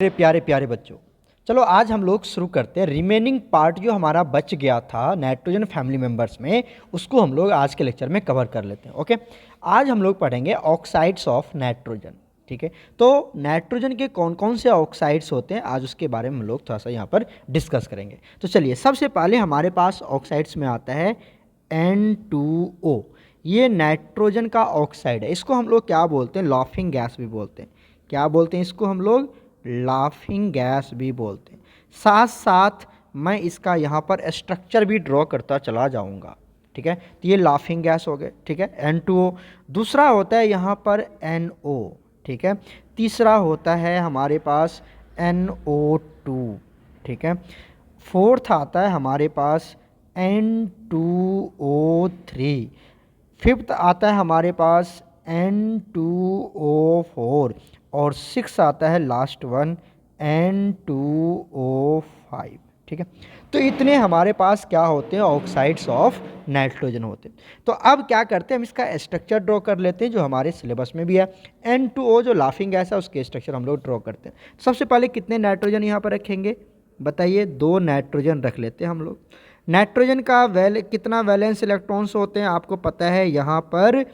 मेरे प्यारे प्यारे बच्चों, चलो आज हम लोग शुरू करते हैं। रिमेनिंग पार्ट जो हमारा बच गया था नाइट्रोजन फैमिली मेंबर्स में, उसको हम लोग आज के लेक्चर में कवर कर लेते हैं। ओके, आज हम लोग पढ़ेंगे ऑक्साइड्स ऑफ नाइट्रोजन। ठीक है, तो नाइट्रोजन के कौन कौन से ऑक्साइड्स होते हैं, आज उसके बारे में हम लोग थोड़ा सा यहाँ पर डिस्कस करेंगे। तो चलिए, सबसे पहले हमारे पास ऑक्साइड्स में आता है N2O। ये नाइट्रोजन का ऑक्साइड है। इसको हम लोग क्या बोलते हैं? लाफिंग गैस भी बोलते हैं। क्या बोलते हैं इसको हम लोग? लाफिंग गैस भी बोलते हैं। साथ साथ मैं इसका यहाँ पर स्ट्रक्चर भी ड्रॉ करता चला जाऊँगा। ठीक है, तो ये लाफिंग गैस हो गए। ठीक है, N2O। दूसरा होता है यहाँ पर NO। ठीक है, तीसरा होता है हमारे पास NO2। ठीक है, फोर्थ आता है हमारे पास N2O3। फिफ्थ आता है हमारे पास N2O4 और सिक्स आता है लास्ट वन N2O5। ठीक है, तो इतने हमारे पास क्या होते हैं? ऑक्साइड्स ऑफ नाइट्रोजन होते हैं। तो अब क्या करते हैं, हम इसका स्ट्रक्चर ड्रॉ कर लेते हैं जो हमारे सिलेबस में भी है। N2O जो लाफिंग गैस है उसके स्ट्रक्चर हम लोग ड्रॉ करते हैं। सबसे पहले कितने नाइट्रोजन यहाँ पर रखेंगे बताइए? 2 नाइट्रोजन रख लेते हैं हम लोग। नाइट्रोजन का कितना वैलेंस इलेक्ट्रॉन्स होते हैं आपको पता है? यहाँ पर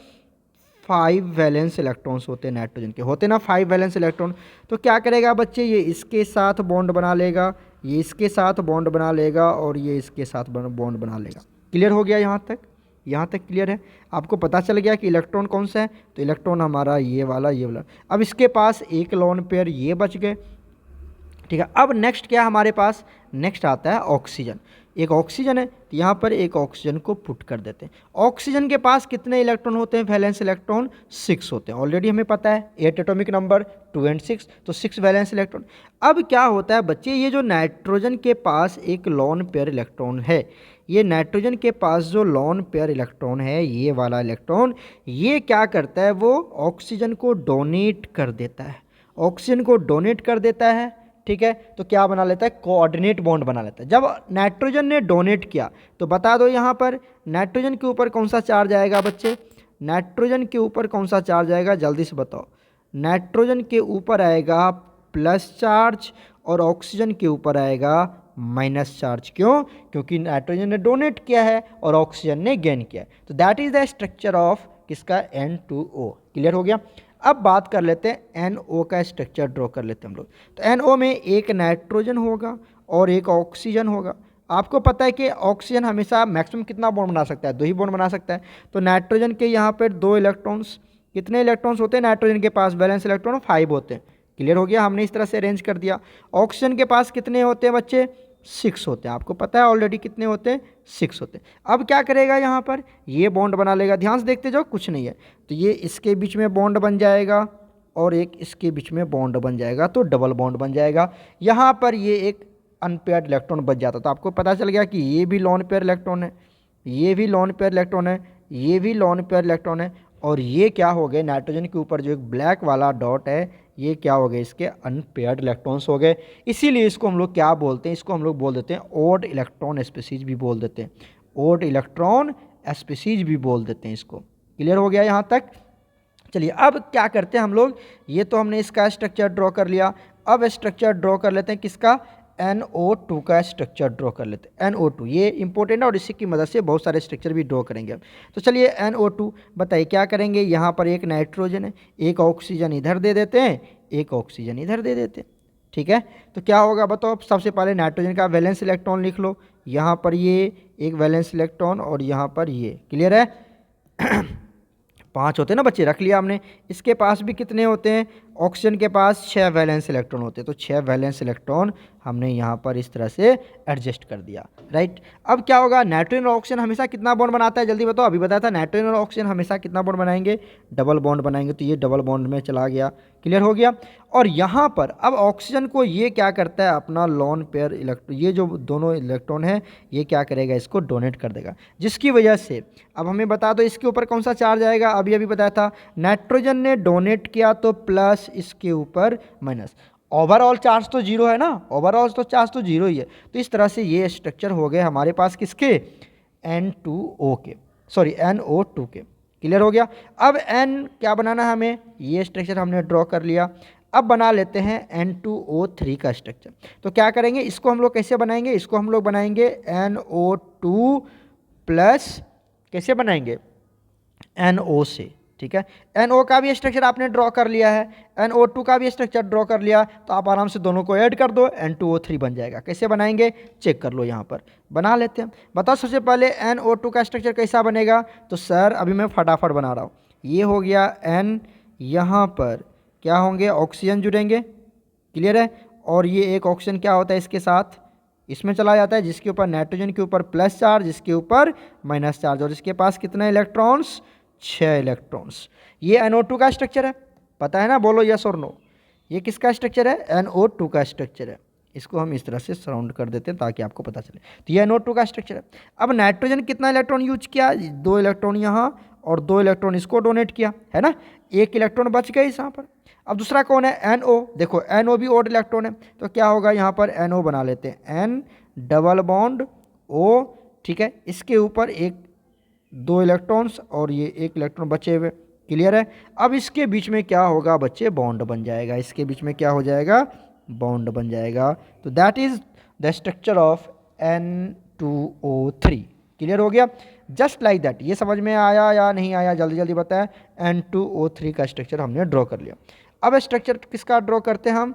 5 वैलेंस इलेक्ट्रॉन्स होते हैं नाइट्रोजन के, होते ना 5 वैलेंस इलेक्ट्रॉन। तो क्या करेगा बच्चे? ये इसके साथ बॉन्ड बना लेगा, ये इसके साथ बॉन्ड बना लेगा और ये इसके साथ बॉन्ड बना लेगा। क्लियर हो गया यहाँ तक? यहाँ तक क्लियर है? आपको पता चल गया कि इलेक्ट्रॉन कौन सा है? तो इलेक्ट्रॉन हमारा ये वाला, ये वाला। अब इसके पास एक लोन पेयर ये बच गए। ठीक है, अब नेक्स्ट क्या हमारे पास? नेक्स्ट आता है ऑक्सीजन। एक ऑक्सीजन है, तो यहाँ पर एक ऑक्सीजन को पुट कर देते हैं। ऑक्सीजन के पास कितने इलेक्ट्रॉन होते हैं? वैलेंस इलेक्ट्रॉन 6 होते हैं। ऑलरेडी हमें पता है 8 एटॉमिक नंबर, 2 और 6, तो 6 वैलेंस इलेक्ट्रॉन। अब क्या होता है बच्चे? ये जो नाइट्रोजन के पास एक लॉन पेयर इलेक्ट्रॉन है, ये नाइट्रोजन के पास जो लॉन पेयर इलेक्ट्रॉन है, ये वाला इलेक्ट्रॉन, ये क्या करता है? वो ऑक्सीजन को डोनेट कर देता है। ऑक्सीजन को डोनेट कर देता है। ठीक है, तो क्या बना लेता है? कोऑर्डिनेट बॉन्ड बना लेता है। जब नाइट्रोजन ने डोनेट किया तो बता दो यहाँ पर नाइट्रोजन के ऊपर कौन सा चार्ज आएगा बच्चे? नाइट्रोजन के ऊपर कौन सा चार्ज आएगा? जल्दी से बताओ। नाइट्रोजन के ऊपर आएगा प्लस चार्ज और ऑक्सीजन के ऊपर आएगा माइनस चार्ज। क्यों? क्योंकि नाइट्रोजन ने डोनेट किया है और ऑक्सीजन ने गेन किया है। तो that is the structure of किसका? N2O। क्लियर हो गया? अब बात कर लेते हैं NO का स्ट्रक्चर ड्रॉ कर लेते हैं हम लोग। तो NO में एक नाइट्रोजन होगा और एक ऑक्सीजन होगा। आपको पता है कि ऑक्सीजन हमेशा मैक्सिमम कितना बॉन्ड बना सकता है? 2 ही बॉन्ड बना सकता है। तो नाइट्रोजन के यहाँ पर 2 इलेक्ट्रॉन्स, कितने इलेक्ट्रॉन्स होते हैं नाइट्रोजन के पास? बैलेंस इलेक्ट्रॉन 5 होते हैं। क्लियर हो गया? हमने इस तरह से अरेंज कर दिया। ऑक्सीजन के पास कितने होते हैं बच्चे? 6 होते हैं। आपको पता है ऑलरेडी कितने होते हैं? 6 होते हैं। अब क्या करेगा यहाँ पर? ये बॉन्ड बना लेगा। ध्यान से देखते जाओ, कुछ नहीं है। तो ये इसके बीच में बॉन्ड बन जाएगा और एक इसके बीच में बॉन्ड बन जाएगा, तो डबल बॉन्ड बन जाएगा। यहाँ पर ये एक अनपेयर्ड इलेक्ट्रॉन बच जाता। तो आपको पता चल गया कि ये भी लॉन पेयर इलेक्ट्रॉन है, ये भी लॉन पेयर इलेक्ट्रॉन है, ये भी लॉन पेयर इलेक्ट्रॉन है, और ये क्या हो गए? नाइट्रोजन के ऊपर जो एक ब्लैक वाला डॉट है, ये क्या हो गए? इसके अनपेयर्ड इलेक्ट्रॉन्स हो गए। इसीलिए इसको हम लोग क्या बोलते हैं? इसको हम लोग बोल देते हैं ओड इलेक्ट्रॉन स्पीसीज भी बोल देते हैं। ओड इलेक्ट्रॉन स्पीसीज भी बोल देते हैं इसको। क्लियर हो गया यहाँ तक? चलिए, अब क्या करते हैं हम लोग? ये तो हमने इसका स्ट्रक्चर ड्रॉ कर लिया। अब स्ट्रक्चर ड्रॉ कर लेते हैं किसका? NO2 का स्ट्रक्चर ड्रॉ कर लेते हैं। NO2 ये इंपॉर्टेंट है और इसी की मदद से बहुत सारे स्ट्रक्चर भी ड्रॉ करेंगे। तो चलिए, NO2 बताइए क्या करेंगे? यहाँ पर एक नाइट्रोजन है, एक ऑक्सीजन इधर दे देते हैं, एक ऑक्सीजन इधर दे देते हैं। ठीक है, तो क्या होगा बताओ? सबसे पहले नाइट्रोजन का वैलेंस इलेक्ट्रॉन लिख लो। यहाँ पर ये एक वैलेंस इलेक्ट्रॉन और यहाँ पर ये। क्लियर है? 5 होते हैं ना बच्चे, रख लिया हमने। इसके पास भी कितने होते हैं? ऑक्सीजन के पास 6 वैलेंस इलेक्ट्रॉन होते हैं। तो 6 वैलेंस इलेक्ट्रॉन हमने यहाँ पर इस तरह से एडजस्ट कर दिया। राइट, अब क्या होगा? नाइट्रोजन और ऑक्सीजन हमेशा कितना बॉन्ड बनाता है? जल्दी बताओ। अभी बताया था नाइट्रोजन और ऑक्सीजन हमेशा कितना बॉन्ड बनाएंगे? डबल बॉन्ड बनाएंगे। तो ये डबल बॉन्ड में चला गया। क्लियर हो गया? और यहाँ पर अब ऑक्सीजन को ये क्या करता है? अपना लॉन पेयर इलेक्ट्रॉन, ये जो दोनों इलेक्ट्रॉन है, ये क्या करेगा? इसको डोनेट कर देगा, जिसकी वजह से अब हमें बता दो इसके ऊपर कौन सा चार्ज आएगा? अभी अभी बताया था नाइट्रोजन ने डोनेट किया तो प्लस, इसके ऊपर माइनस। ओवरऑल चार्ज तो 0 है ना, ओवरऑल तो चार्ज तो 0 ही है। तो इस तरह से ये स्ट्रक्चर हो गए हमारे पास किसके? N2O के, सॉरी NO2 के। क्लियर हो गया? अब N क्या बनाना है हमें? ये स्ट्रक्चर हमने ड्रॉ कर लिया। अब बना लेते हैं N2O3 का स्ट्रक्चर। तो क्या करेंगे, इसको हम लोग कैसे बनाएंगे, इसको हम लोग बनाएंगे NO2 प्लस, कैसे बनाएंगे, NO से, ठीक है। NO का भी स्ट्रक्चर आपने ड्रॉ कर लिया है, NO2 का भी स्ट्रक्चर ड्रॉ कर लिया, तो आप आराम से दोनों को ऐड कर दो, N2O3 बन जाएगा। कैसे बनाएंगे चेक कर लो, यहाँ पर बना लेते हैं। बताओ सबसे पहले NO2 का स्ट्रक्चर कैसा बनेगा, तो सर अभी मैं फटाफट बना रहा हूँ। ये हो गया N, यहाँ पर क्या होंगे, ऑक्सीजन जुड़ेंगे, क्लियर है। और ये एक ऑक्सीजन क्या होता है इसके साथ, इसमें चला जाता है, जिसके ऊपर नाइट्रोजन के ऊपर प्लस चार्ज, जिसके ऊपर माइनस चार्ज, और इसके पास कितने इलेक्ट्रॉन्स, 6 इलेक्ट्रॉन्स। ये NO2 का स्ट्रक्चर है, पता है ना, बोलो यस और नो। ये किसका स्ट्रक्चर है, NO2 का स्ट्रक्चर है। इसको हम इस तरह से सराउंड कर देते हैं ताकि आपको पता चले। तो ये NO2 का स्ट्रक्चर है। अब नाइट्रोजन कितना इलेक्ट्रॉन यूज किया, 2 इलेक्ट्रॉन यहाँ और 2 इलेक्ट्रॉन इसको डोनेट किया, है ना, 1 इलेक्ट्रॉन बच गए यहाँ पर। अब दूसरा कौन है, NO, देखो NO भी ओड इलेक्ट्रॉन है, तो क्या होगा यहाँ पर NO बना लेते हैं, N डबल बॉन्ड O, ठीक है। इसके ऊपर 2 इलेक्ट्रॉन्स और ये 1 इलेक्ट्रॉन बचे हुए, क्लियर है। अब इसके बीच में क्या होगा बच्चे, बॉन्ड बन जाएगा, इसके बीच में क्या हो जाएगा, बॉन्ड बन जाएगा। तो that is the structure of N2O3, clear हो गया। जस्ट लाइक दैट, ये समझ में आया या नहीं आया, जल्दी जल्दी बताएं। N2O3 का स्ट्रक्चर हमने ड्रॉ कर लिया। अब स्ट्रक्चर किसका ड्रॉ करते हैं हम,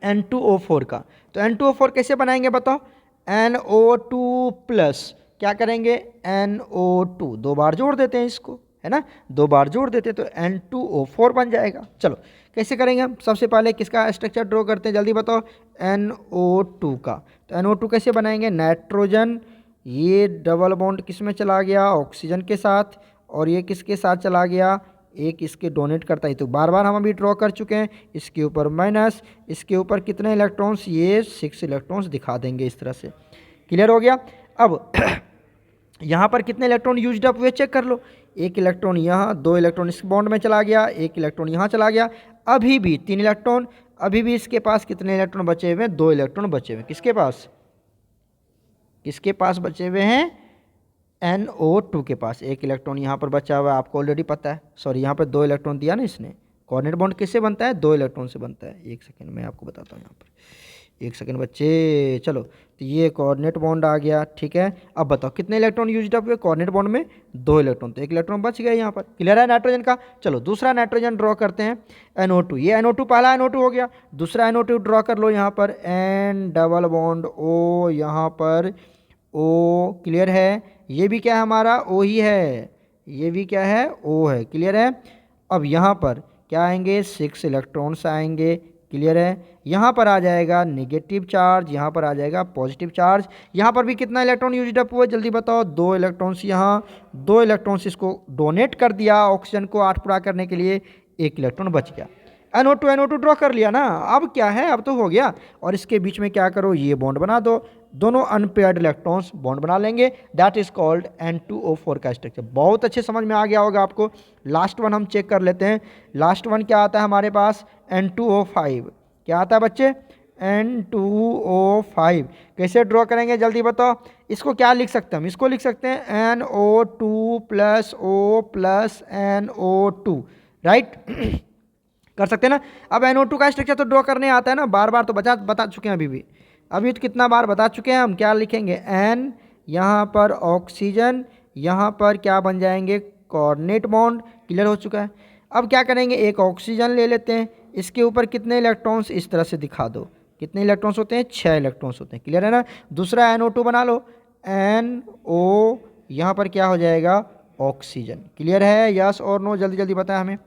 N2O4 का। तो N2O4 कैसे बनाएंगे बताओ, NO2 प्लस क्या करेंगे, NO2 दो बार जोड़ देते हैं इसको, है ना, 2 बार जोड़ देते हैं तो N2O4 बन जाएगा। चलो कैसे करेंगे हम, सबसे पहले किसका स्ट्रक्चर ड्रॉ करते हैं, जल्दी बताओ, NO2 का। तो NO2 कैसे बनाएंगे, नाइट्रोजन, ये डबल बॉन्ड किस में चला गया, ऑक्सीजन के साथ, और ये किसके साथ चला गया, एक इसके डोनेट करता है, तो बार बार हम अभी ड्रॉ कर चुके हैं। इसके ऊपर माइनस, इसके ऊपर कितने इलेक्ट्रॉन्स, ये 6 इलेक्ट्रॉन्स दिखा देंगे इस तरह से, क्लियर हो गया। अब यहाँ पर कितने इलेक्ट्रॉन यूज्ड अप हुए चेक कर लो, 1 इलेक्ट्रॉन यहाँ, 2 इलेक्ट्रॉन इस बॉन्ड में चला गया, 1 इलेक्ट्रॉन यहाँ चला गया, अभी भी 3 इलेक्ट्रॉन, अभी भी इसके पास कितने इलेक्ट्रॉन बचे हुए हैं, 2 इलेक्ट्रॉन बचे हुए हैं, किसके पास बचे हुए हैं, NO2 के पास 1 इलेक्ट्रॉन यहाँ पर बचा हुआ है, आपको ऑलरेडी पता है। सॉरी, यहाँ पर 2 इलेक्ट्रॉन दिया ना इसने। कोऑर्डिनेट बॉन्ड किससे बनता है, 2 इलेक्ट्रॉन से बनता है। 1 सेकंड में आपको बताता हूँ, यहाँ पर 1 सेकंड बच्चे। चलो, तो ये कोऑर्डिनेट बॉन्ड आ गया, ठीक है। अब बताओ कितने इलेक्ट्रॉन यूज्ड अप हुए, कोऑर्डिनेट बॉन्ड में 2 इलेक्ट्रॉन, तो 1 इलेक्ट्रॉन बच गया यहाँ पर, क्लियर है नाइट्रोजन का। चलो दूसरा नाइट्रोजन ड्रॉ करते हैं, NO2। ये NO2 पहला NO2 हो गया, दूसरा NO2 ड्रॉ कर लो यहाँ पर, N डबल बॉन्ड O, यहाँ पर O, क्लियर है। ये भी क्या है हमारा, O ही है, ये भी क्या है, O है, क्लियर है। अब यहाँ पर क्या आएंगे, 6 इलेक्ट्रॉन्स आएंगे, क्लियर है। यहाँ पर आ जाएगा नेगेटिव चार्ज, यहाँ पर आ जाएगा पॉजिटिव चार्ज। यहाँ पर भी कितना इलेक्ट्रॉन यूज्ड अप हुआ जल्दी बताओ, 2 इलेक्ट्रॉन्स यहाँ, 2 इलेक्ट्रॉन्स इसको डोनेट कर दिया ऑक्सीजन को 8 पूरा करने के लिए, 1 इलेक्ट्रॉन बच गया। NO2 ड्रॉ कर लिया ना, अब क्या है, अब तो हो गया। और इसके बीच में क्या करो, ये बॉन्ड बना दो, दोनों अनपेयर्ड इलेक्ट्रॉन्स बॉन्ड बना लेंगे, दैट इज कॉल्ड N2O4 का स्ट्रक्चर। बहुत अच्छे समझ में आ गया होगा आपको। लास्ट वन हम चेक कर लेते हैं, लास्ट वन क्या आता है हमारे पास, N2O5। क्या आता है बच्चे, N2O5। कैसे ड्रॉ करेंगे जल्दी बताओ, इसको क्या लिख सकते हैं हम, इसको लिख सकते हैं NO2 plus O plus NO2, right कर सकते हैं ना। अब NO2 का स्ट्रक्चर तो ड्रॉ करने आता है ना, बार बार तो बता चुके हैं, अभी तो कितना बार बता चुके हैं हम। क्या लिखेंगे, N, यहाँ पर ऑक्सीजन, यहाँ पर क्या बन जाएंगे, कोऑर्डिनेट बॉन्ड, क्लियर हो चुका है। अब क्या करेंगे, एक ऑक्सीजन ले लेते हैं, इसके ऊपर कितने इलेक्ट्रॉन्स, इस तरह से दिखा दो, कितने इलेक्ट्रॉन्स होते हैं, 6 इलेक्ट्रॉन्स होते हैं, क्लियर है ना। दूसरा NO2 बना लो, NO, यहाँ पर क्या हो जाएगा, ऑक्सीजन, क्लियर है, यस और नो, जल्दी जल्दी बताएं हमें,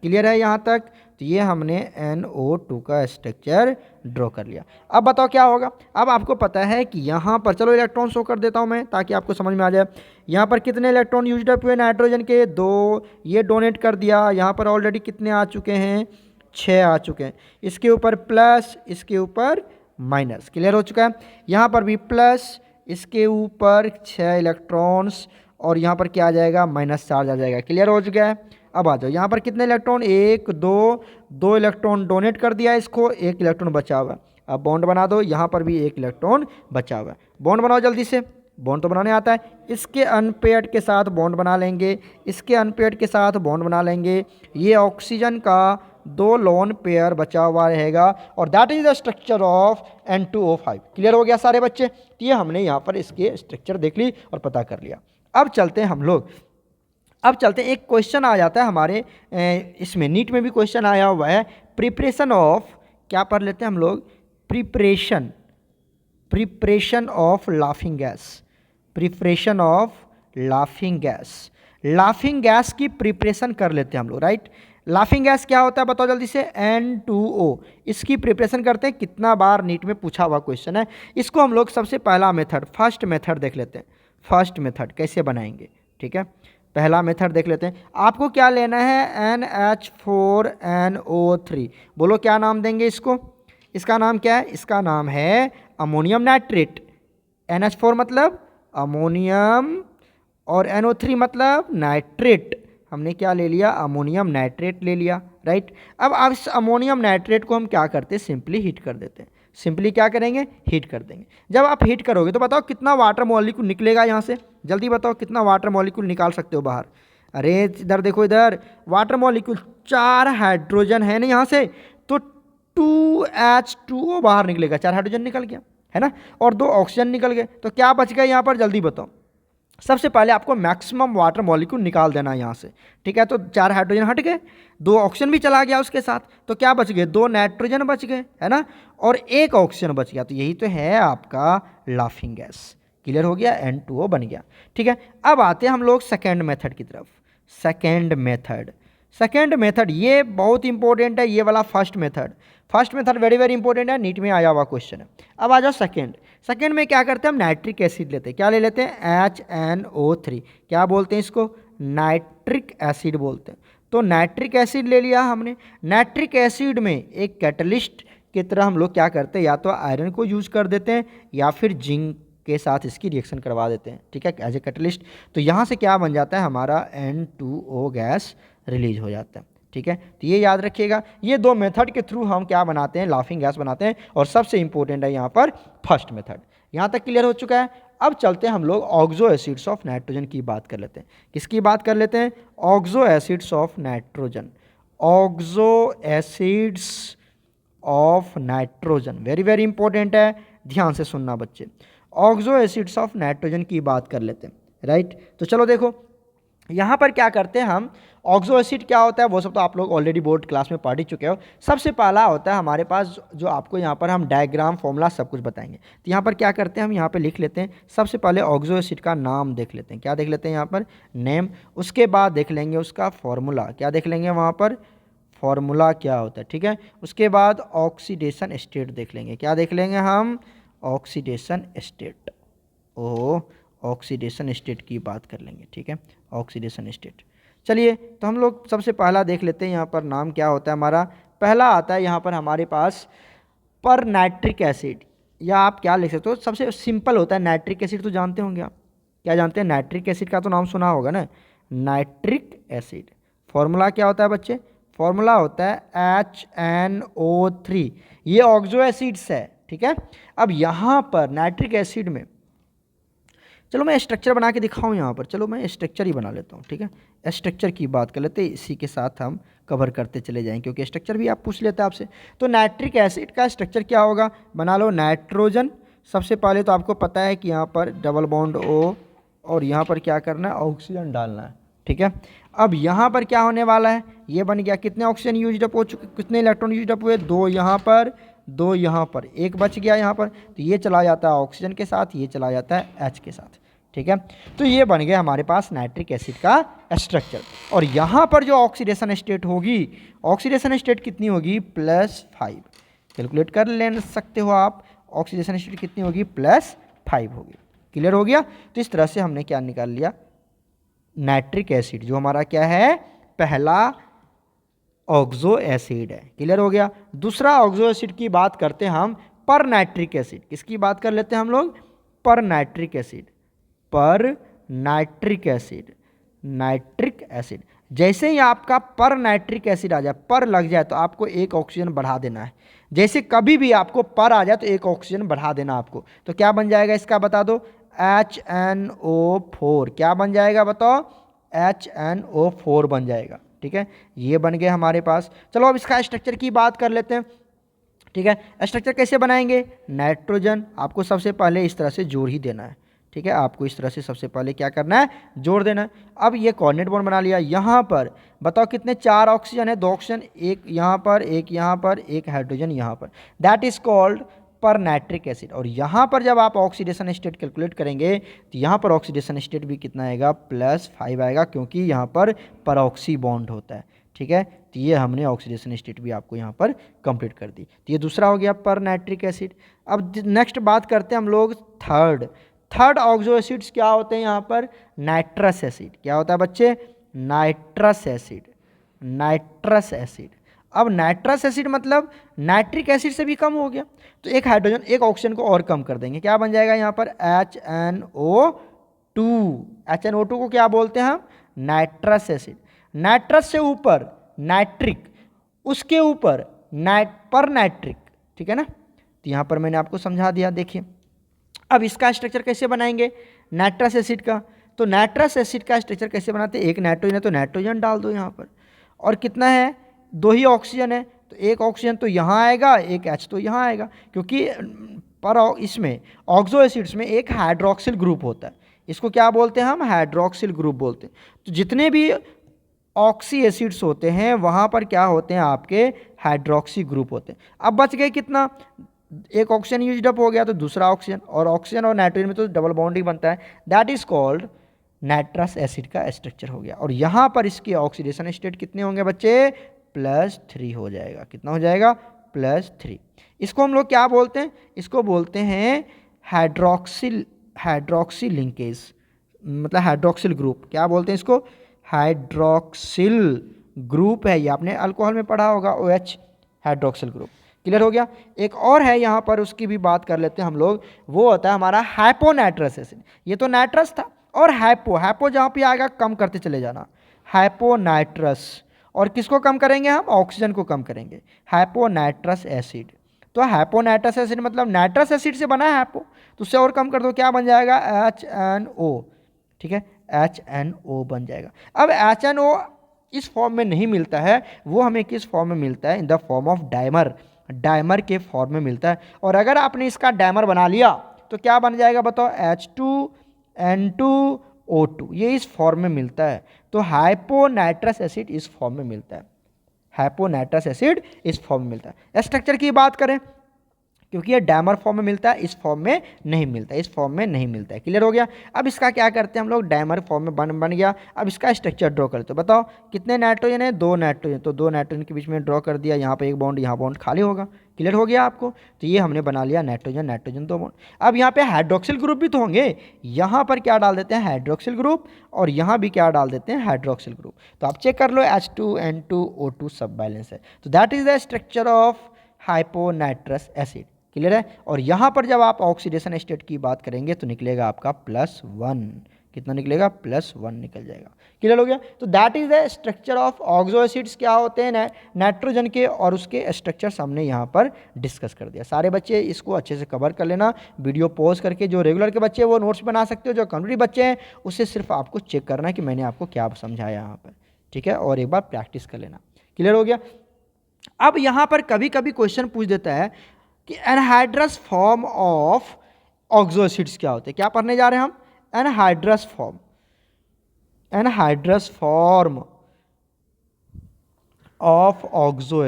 क्लियर है यहाँ तक। तो ये हमने NO2 का स्ट्रक्चर ड्रॉ कर लिया। अब बताओ क्या होगा, अब आपको पता है कि यहाँ पर, चलो इलेक्ट्रॉन शो कर देता हूँ मैं ताकि आपको समझ में आ जाए। यहाँ पर कितने इलेक्ट्रॉन यूज्ड अप हुए नाइट्रोजन के, 2, ये डोनेट कर दिया। यहाँ पर ऑलरेडी कितने आ चुके हैं, 6 आ चुके हैं। इसके ऊपर प्लस, इसके ऊपर माइनस, क्लियर हो चुका है। यहाँ पर भी प्लस, इसके ऊपर 6 इलेक्ट्रॉन्स, और यहाँ पर क्या आ जाएगा, माइनस चार्ज आ जाएगा, क्लियर हो चुका है। अब आ जाओ, यहाँ पर कितने इलेक्ट्रॉन, 1, 2 इलेक्ट्रॉन डोनेट कर दिया इसको, 1 इलेक्ट्रॉन बचा हुआ है। अब बॉन्ड बना दो, यहाँ पर भी 1 इलेक्ट्रॉन बचा हुआ है। बॉन्ड बनाओ जल्दी से, बॉन्ड तो बनाने आता है। इसके अनपेयर्ड के साथ बॉन्ड बना लेंगे, इसके अनपेयर्ड के साथ बॉन्ड बना लेंगे। ये ऑक्सीजन का दो लोन पेयर बचा हुआ रहेगा और that is the structure of N2O5। Clear हो गया सारे बच्चे? तो ये हमने यहाँ पर इसके स्ट्रक्चर देख ली और पता कर लिया। अब चलते हैं हम लोग, अब चलते हैं, एक क्वेश्चन आ जाता है हमारे इसमें नीट में भी क्वेश्चन आया हुआ है, प्रिपरेशन ऑफ, क्या पढ़ लेते हैं हम लोग, preparation of laughing gas, preparation of laughing gas, laughing gas की प्रिपरेशन कर लेते हैं हम लोग, राइट। लाफिंग गैस क्या होता है बताओ जल्दी से, N2O। इसकी प्रिपरेशन करते हैं, कितना बार नीट में पूछा हुआ क्वेश्चन है। इसको हम लोग सबसे पहला मेथड, फर्स्ट मेथड देख लेते हैं, फर्स्ट मेथड कैसे बनाएंगे, ठीक है। पहला मेथड देख लेते हैं। आपको क्या लेना है, NH4NO3, बोलो क्या नाम देंगे इसको, इसका नाम क्या है, इसका नाम है अमोनियम नाइट्रेट। NH4 मतलब अमोनियम और NO3 मतलब नाइट्रेट, हमने क्या ले लिया, अमोनियम नाइट्रेट ले लिया, राइट। अब इस अमोनियम नाइट्रेट को हम क्या करते हैं, सिंपली हीट कर देते हैं, सिंपली क्या करेंगे, हीट कर देंगे। जब आप हीट करोगे तो बताओ कितना वाटर मॉलिक्यूल निकलेगा यहाँ से, जल्दी बताओ कितना वाटर मॉलिक्यूल निकाल सकते हो बाहर। अरे इधर देखो, इधर वाटर मॉलिक्यूल 4 हाइड्रोजन है ना यहाँ से, तो 2H2O बाहर निकलेगा, 4 हाइड्रोजन निकल गया है ना, और 2 ऑक्सीजन निकल गए, तो क्या बच गया यहाँ पर, जल्दी बताओ। सबसे पहले आपको मैक्सिमम वाटर मॉलिक्यूल निकाल देना है यहाँ से, ठीक है। तो 4 हाइड्रोजन हट गए, 2 ऑक्सीजन भी चला गया उसके साथ, तो क्या बच गए, 2 नाइट्रोजन बच गए, है ना, और 1 ऑक्सीजन बच गया। तो यही तो है आपका लाफिंग गैस। क्लियर हो गया, N2O बन गया, ठीक है। अब आते हैं हम लोग सेकेंड मेथड की तरफ। सेकेंड मेथड, सेकेंड मेथड ये बहुत इंपॉर्टेंट है, ये वाला first method, first method very very important है, नीट में आया हुआ क्वेश्चन है। अब आ जाओ सेकेंड, सेकेंड में क्या करते हैं हम, नाइट्रिक एसिड लेते हैं, क्या ले लेते हैं, HNO3, क्या बोलते हैं इसको, नाइट्रिक एसिड बोलते हैं। तो नाइट्रिक एसिड ले लिया हमने, नाइट्रिक एसिड में एक कैटलिस्ट की तरह हम लोग क्या करते हैं, या तो आयरन को यूज कर देते हैं या फिर जिंक के साथ इसकी रिएक्शन करवा देते हैं, ठीक है, एज ए कैटलिस्ट। तो यहाँ से क्या बन जाता है, हमारा N2O गैस रिलीज हो जाता है, ठीक है। तो ये याद रखिएगा, ये 2 मेथड के थ्रू हम क्या बनाते हैं, लाफिंग गैस बनाते हैं, और सबसे इंपॉर्टेंट है यहाँ पर फर्स्ट मेथड। यहाँ तक क्लियर हो चुका है। अब चलते हैं हम लोग ऑक्सो एसिड्स ऑफ नाइट्रोजन की बात कर लेते हैं। किसकी बात कर लेते हैं, oxo acids of nitrogen, oxo acids of nitrogen, very very important है, ध्यान से सुनना बच्चे। ऑक्सो एसिड्स ऑफ नाइट्रोजन की बात कर लेते हैं, राइट। तो चलो देखो यहाँ पर क्या करते हैं हम, ऑक्सो एसिड क्या होता है वो सब तो आप लोग ऑलरेडी बोर्ड क्लास में पढ़ ही चुके हो। सबसे पहला होता है हमारे पास, जो आपको यहाँ पर हम डायग्राम फॉर्मूला सब कुछ बताएंगे। तो यहाँ पर क्या करते हैं हम, यहाँ पर लिख लेते हैं, सबसे पहले ऑक्सो एसिड का नाम देख लेते हैं, क्या देख लेते हैं यहाँ पर, नेम। उसके बाद देख लेंगे उसका फॉर्मूला, क्या देख लेंगे वहाँ पर, फॉर्मूला क्या होता है, ठीक है। उसके बाद ऑक्सीडेशन स्टेट देख लेंगे, क्या देख लेंगे हम, ऑक्सीडेशन स्टेट, ओ ऑक्सीडेशन स्टेट की बात कर लेंगे, ठीक है, ऑक्सीडेशन स्टेट। चलिए तो हम लोग सबसे पहला देख लेते हैं, यहाँ पर नाम क्या होता है हमारा, पहला आता है यहाँ पर हमारे पास पर नाइट्रिक एसिड, या आप क्या लिख सकते हो, सबसे सिंपल होता है नाइट्रिक एसिड, तो जानते होंगे आप, क्या जानते हैं, नाइट्रिक एसिड का तो नाम सुना होगा ना, नाइट्रिक एसिड। फॉर्मूला क्या होता है बच्चे, फॉर्मूला होता है HNO3, ये ऑक्सो एसिड्स है, ठीक है। अब यहाँ पर नाइट्रिक एसिड में, चलो मैं स्ट्रक्चर बना के दिखाऊं यहाँ पर, चलो मैं स्ट्रक्चर ही बना लेता हूँ, ठीक है। स्ट्रक्चर की बात कर लेते हैं, इसी के साथ हम कवर करते चले जाएंगे, क्योंकि स्ट्रक्चर भी आप पूछ लेते हैं आपसे। तो नाइट्रिक एसिड का स्ट्रक्चर क्या होगा, बना लो, नाइट्रोजन, सबसे पहले तो आपको पता है कि यहाँ पर डबल बॉन्ड O, और यहाँ पर क्या करना है, ऑक्सीजन डालना है, ठीक है। अब यहाँ पर क्या होने वाला है, ये बन गया, कितने ऑक्सीजन यूज अप हो चुके, कितने इलेक्ट्रॉन यूज अप हुए, 2 यहाँ पर, 2 यहाँ पर, 1 बच गया यहाँ पर, तो ये चला जाता है ऑक्सीजन के साथ, ये चला जाता है H के साथ, ठीक है। तो ये बन गया हमारे पास नाइट्रिक एसिड का स्ट्रक्चर। और यहाँ पर जो ऑक्सीडेशन स्टेट होगी, ऑक्सीडेशन स्टेट कितनी होगी, +5, कैलकुलेट कर ले सकते हो आप, ऑक्सीडेशन स्टेट कितनी होगी, +5 होगी। क्लियर हो गया। तो इस तरह से हमने क्या निकाल लिया, नाइट्रिक एसिड जो हमारा क्या है, पहला ऑक्सो एसिड है। क्लियर हो गया। दूसरा ऑक्सो एसिड की बात करते हैं हम, पर नाइट्रिक एसिड, किसकी बात कर लेते हैं हम लोग, पर नाइट्रिक एसिड, पर नाइट्रिक एसिड, नाइट्रिक एसिड। जैसे ही आपका पर नाइट्रिक एसिड आ जाए, पर लग जाए, तो आपको 1 ऑक्सीजन बढ़ा देना है। जैसे कभी भी आपको पर आ जाए तो 1 ऑक्सीजन बढ़ा देना आपको, तो क्या बन जाएगा इसका बता दो, HNO4, क्या बन जाएगा बताओ, HNO4 बन जाएगा। ठीक है, ये बन गए हमारे पास। चलो अब इसका स्ट्रक्चर की बात कर लेते हैं। ठीक है, स्ट्रक्चर कैसे बनाएंगे? नाइट्रोजन आपको सबसे पहले इस तरह से जोड़ ही देना है। ठीक है, आपको इस तरह से सबसे पहले क्या करना है? जोड़ देना है। अब ये कोऑर्डिनेट बॉन्ड बना लिया। यहाँ पर बताओ कितने? 4 ऑक्सीजन है, 2 ऑक्सीजन, एक यहाँ पर, एक यहाँ पर, एक हाइड्रोजन यहाँ पर। दैट इज कॉल्ड पर नाइट्रिक एसिड। और यहाँ पर जब आप ऑक्सीडेशन स्टेट कैलकुलेट करेंगे तो यहाँ पर ऑक्सीडेशन स्टेट भी कितना आएगा? +5 आएगा, क्योंकि यहाँ पर परऑक्सी बॉन्ड होता है। ठीक है, तो ये हमने ऑक्सीडेशन स्टेट भी आपको यहाँ पर कंप्लीट कर दी। तो ये दूसरा हो गया पर नाइट्रिक एसिड। अब नेक्स्ट बात करते हैं हम लोग थर्ड ऑक्सो एसिड्स क्या होते हैं यहाँ पर? Nitrous acid. क्या होता है बच्चे? Nitrous acid. अब नाइट्रस एसिड मतलब नाइट्रिक एसिड से भी कम हो गया, तो एक हाइड्रोजन एक ऑक्सीजन को और कम कर देंगे। क्या बन जाएगा यहाँ पर? HNO2। HNO2 को क्या बोलते हैं हम? Nitrous acid. नाइट्रस से ऊपर नाइट्रिक, उसके ऊपर पर नाइट्रिक। ठीक है ना, तो यहाँ पर मैंने आपको समझा दिया। देखिए अब इसका स्ट्रक्चर कैसे बनाएंगे नाइट्रस एसिड का? तो नाइट्रस एसिड का स्ट्रक्चर कैसे बनाते हैं? एक नाइट्रोजन है तो नाइट्रोजन डाल दो यहाँ पर, और कितना है? 2 ही ऑक्सीजन है, तो एक ऑक्सीजन तो यहाँ आएगा, एक H तो यहाँ आएगा, क्योंकि पर इसमें ऑक्सो एसिड्स में एक हाइड्रोक्सिल ग्रुप होता है। इसको क्या बोलते हैं हम? हाइड्रोक्सिल ग्रुप बोलते हैं। तो जितने भी ऑक्सी एसिड्स होते हैं वहाँ पर क्या होते हैं? आपके हाइड्रोक्सी ग्रुप होते हैं। अब बच गए कितना? एक ऑक्सीजन यूज अप हो गया तो दूसरा ऑक्सीजन, और ऑक्सीजन और नाइट्रोजन में तो डबल बॉन्ड ही बनता है। That is called nitrous acid का स्ट्रक्चर हो गया। और यहाँ पर इसके ऑक्सीडेशन स्टेट कितने होंगे बच्चे? +3 हो जाएगा। कितना हो जाएगा? +3। इसको हम लोग क्या बोलते हैं? इसको बोलते हैं हाइड्रोक्सिल लिंकेज, मतलब हाइड्रोक्सिल ग्रुप। क्या बोलते हैं इसको? हाइड्रोक्सिल ग्रुप है। ये आपने अल्कोहल में पढ़ा होगा, OH, हाइड्रोक्सिल ग्रुप। क्लियर हो गया? एक और है यहाँ पर, उसकी भी बात कर लेते हैं हम लोग। वो होता है हमारा हाइपोनाइट्रस एसिड। ये तो नाइट्रस था, और हाइपो जहाँ पे आएगा कम करते चले जाना, हाइपोनाइट्रस। और किसको कम करेंगे हम? ऑक्सीजन को कम करेंगे, हाइपोनाइट्रस एसिड। तो हाइपोनाइट्रस एसिड मतलब नाइट्रस एसिड से बना है हाइपो, तो उससे और कम कर दो, क्या बन जाएगा? HNO। ठीक है, HNO बन जाएगा। अब HNO इस फॉर्म में नहीं मिलता है, वो हमें किस फॉर्म में मिलता है? In the form of dimer के फॉर्म में मिलता है। और अगर आपने इसका डाइमर बना लिया तो क्या बन जाएगा बताओ? H2N2O2। ये इस फॉर्म में मिलता है। तो हाइपोनाइट्रस एसिड इस फॉर्म में मिलता है, हाइपोनाइट्रस एसिड इस फॉर्म में मिलता है। स्ट्रक्चर की बात करें, क्योंकि ये डाइमर फॉर्म में मिलता है, इस फॉर्म में नहीं मिलता है, इस फॉर्म में नहीं मिलता है। क्लियर हो गया? अब इसका क्या करते हैं हम लोग? डाइमर फॉर्म में बन गया। अब इसका स्ट्रक्चर ड्रॉ करते हो। बताओ कितने नाइट्रोजन है? 2 नाइट्रोजन, तो 2 नाइट्रोजन के बीच में ड्रॉ कर दिया। यहाँ पे एक बॉन्ड, यहाँ बॉन्ड खाली होगा। क्लियर हो गया आपको? तो ये हमने बना लिया नाइट्रोजन 2 बॉन्ड। अब यहाँ पे हाइड्रोक्सिल ग्रुप भी तो होंगे, यहाँ पर क्या डाल देते हैं? हाइड्रोक्सिल ग्रुप, और यहाँ भी क्या डाल देते हैं? Hydroxyl group. तो आप चेक कर लो, H2N2O2 सब बैलेंस है। तो that is the structure of hyponitrous acid. Clear है? और यहाँ पर जब आप ऑक्सीडेशन स्टेट की बात करेंगे तो निकलेगा आपका +1। कितना निकलेगा? +1 निकल जाएगा। क्लियर हो गया? तो that is the structure of oxo acids. क्या होते हैं? नाइट्रोजन के, और उसके स्ट्रक्चर्स हमने यहाँ पर डिस्कस कर दिया। सारे बच्चे इसको अच्छे से कवर कर लेना, वीडियो पॉज करके। जो रेगुलर के बच्चे हैं वो नोट्स बना सकते हो, जो कम्युनिटी बच्चे हैं उससे सिर्फ आपको चेक करना है कि मैंने आपको क्या समझाया यहाँ पर। ठीक है, और एक बार प्रैक्टिस कर लेना। क्लियर हो गया? अब यहाँ पर कभी कभी क्वेश्चन पूछ देता है कि anhydrous form of oxo acids क्या होते हैं। क्या पढ़ने जा रहे हैं हम? Anhydrous form of oxo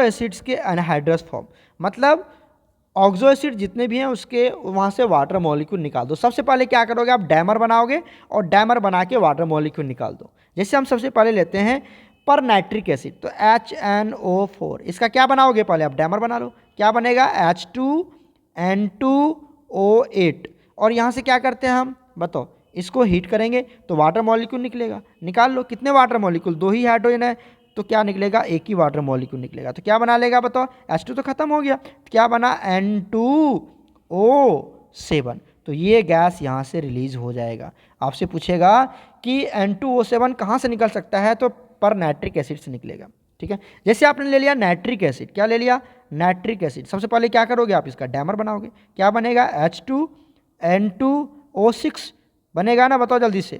acids के एनहाइड्रस फॉर्म मतलब ऑक्सो एसिड जितने भी हैं उसके वहाँ से वाटर मॉलिक्यूल निकाल दो। सबसे पहले क्या करोगे? आप डाइमर बनाओगे, और डाइमर बना के वाटर मॉलिक्यूल निकाल दो। जैसे हम सबसे पहले लेते हैं पर नाइट्रिक एसिड, तो HNO4। इसका क्या बनाओगे? पहले आप डाइमर बना लो। क्या बनेगा? H2N2O8। और यहाँ से क्या करते हैं हम? बताओ, इसको हीट करेंगे तो वाटर मॉलिक्यूल निकलेगा। निकाल लो, कितने वाटर मॉलिक्यूल? 2 ही हाइड्रोजन है, तो क्या निकलेगा? एक ही वाटर मॉलिक्यूल निकलेगा। तो क्या बना लेगा बताओ? H2 तो खत्म हो गया, तो क्या बना? N2O7। तो ये गैस यहाँ से रिलीज हो जाएगा। आपसे पूछेगा कि N2O7 कहाँ से निकल सकता है, तो पर नाइट्रिक एसिड से निकलेगा। ठीक है, जैसे आपने ले लिया नाइट्रिक एसिड। क्या ले लिया? Nitric acid. सबसे पहले क्या करोगे? आप इसका डाइमर बनाओगे। क्या बनेगा? H2N2O6 बनेगा ना? बताओ जल्दी से।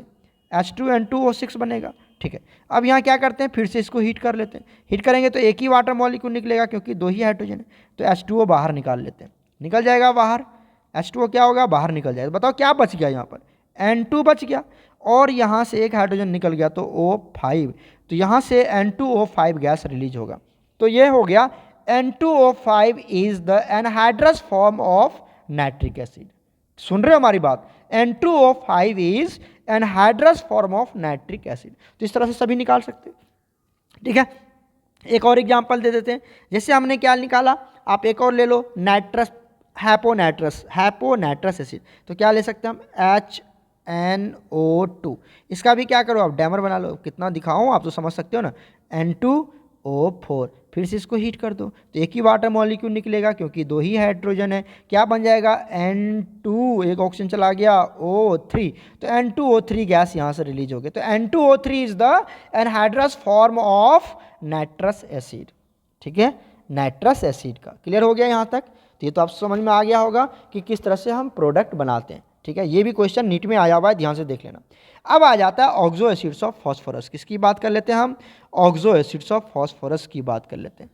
H2N2O6 बनेगा। ठीक है, अब यहाँ क्या करते हैं, फिर से इसको हीट कर लेते हैं। हीट करेंगे तो एक ही वाटर मॉलिक्यूल निकलेगा क्योंकि 2 ही हाइड्रोजन है, तो H2O बाहर निकाल लेते हैं। निकल जाएगा बाहर, H2O क्या होगा, बाहर निकल जाएगा। बताओ क्या बच गया यहाँ पर, N2 बच गया, और यहाँ से एक हाइड्रोजन निकल गया तो O5, तो यहाँ से N2O5 गैस रिलीज होगा। तो ये हो गया N2O5 is the anhydrous form of nitric acid. सुन रहे हो हमारी बात, N2O5 is anhydrous form of nitric acid. तो इस तरह से सभी निकाल सकते हैं। ठीक है, एक और एग्जांपल दे देते हैं। जैसे हमने क्या निकाला, आप एक और ले लो, नाइट्रस, हैपोनाइट्रस एसिड। तो क्या ले सकते हैं हम, HNO2। इसका भी क्या करो, आप डैमर बना लो। कितना दिखाऊं, आप तो समझ सकते हो ना, N2O4। फिर से इसको हीट कर दो तो एक ही वाटर मॉलिक्यूल निकलेगा क्योंकि 2 ही हाइड्रोजन है। क्या बन जाएगा, N2, एक ऑक्सीजन चला गया, O3, तो N2O3 गैस यहाँ से रिलीज हो गई। तो N2O3 is the anhydrous form of nitrous acid. ठीक है, नाइट्रस एसिड का क्लियर हो गया यहाँ तक। तो ये तो आप समझ में आ गया होगा कि किस तरह से हम प्रोडक्ट बनाते हैं। ठीक है, ये भी क्वेश्चन नीट में आया हुआ है, ध्यान से देख लेना। अब आ जाता है ऑक्सो एसिड्स ऑफ फॉस्फोरस। किसकी बात कर लेते हैं हम, ऑक्सो एसिड्स ऑफ फॉस्फोरस की बात कर लेते हैं।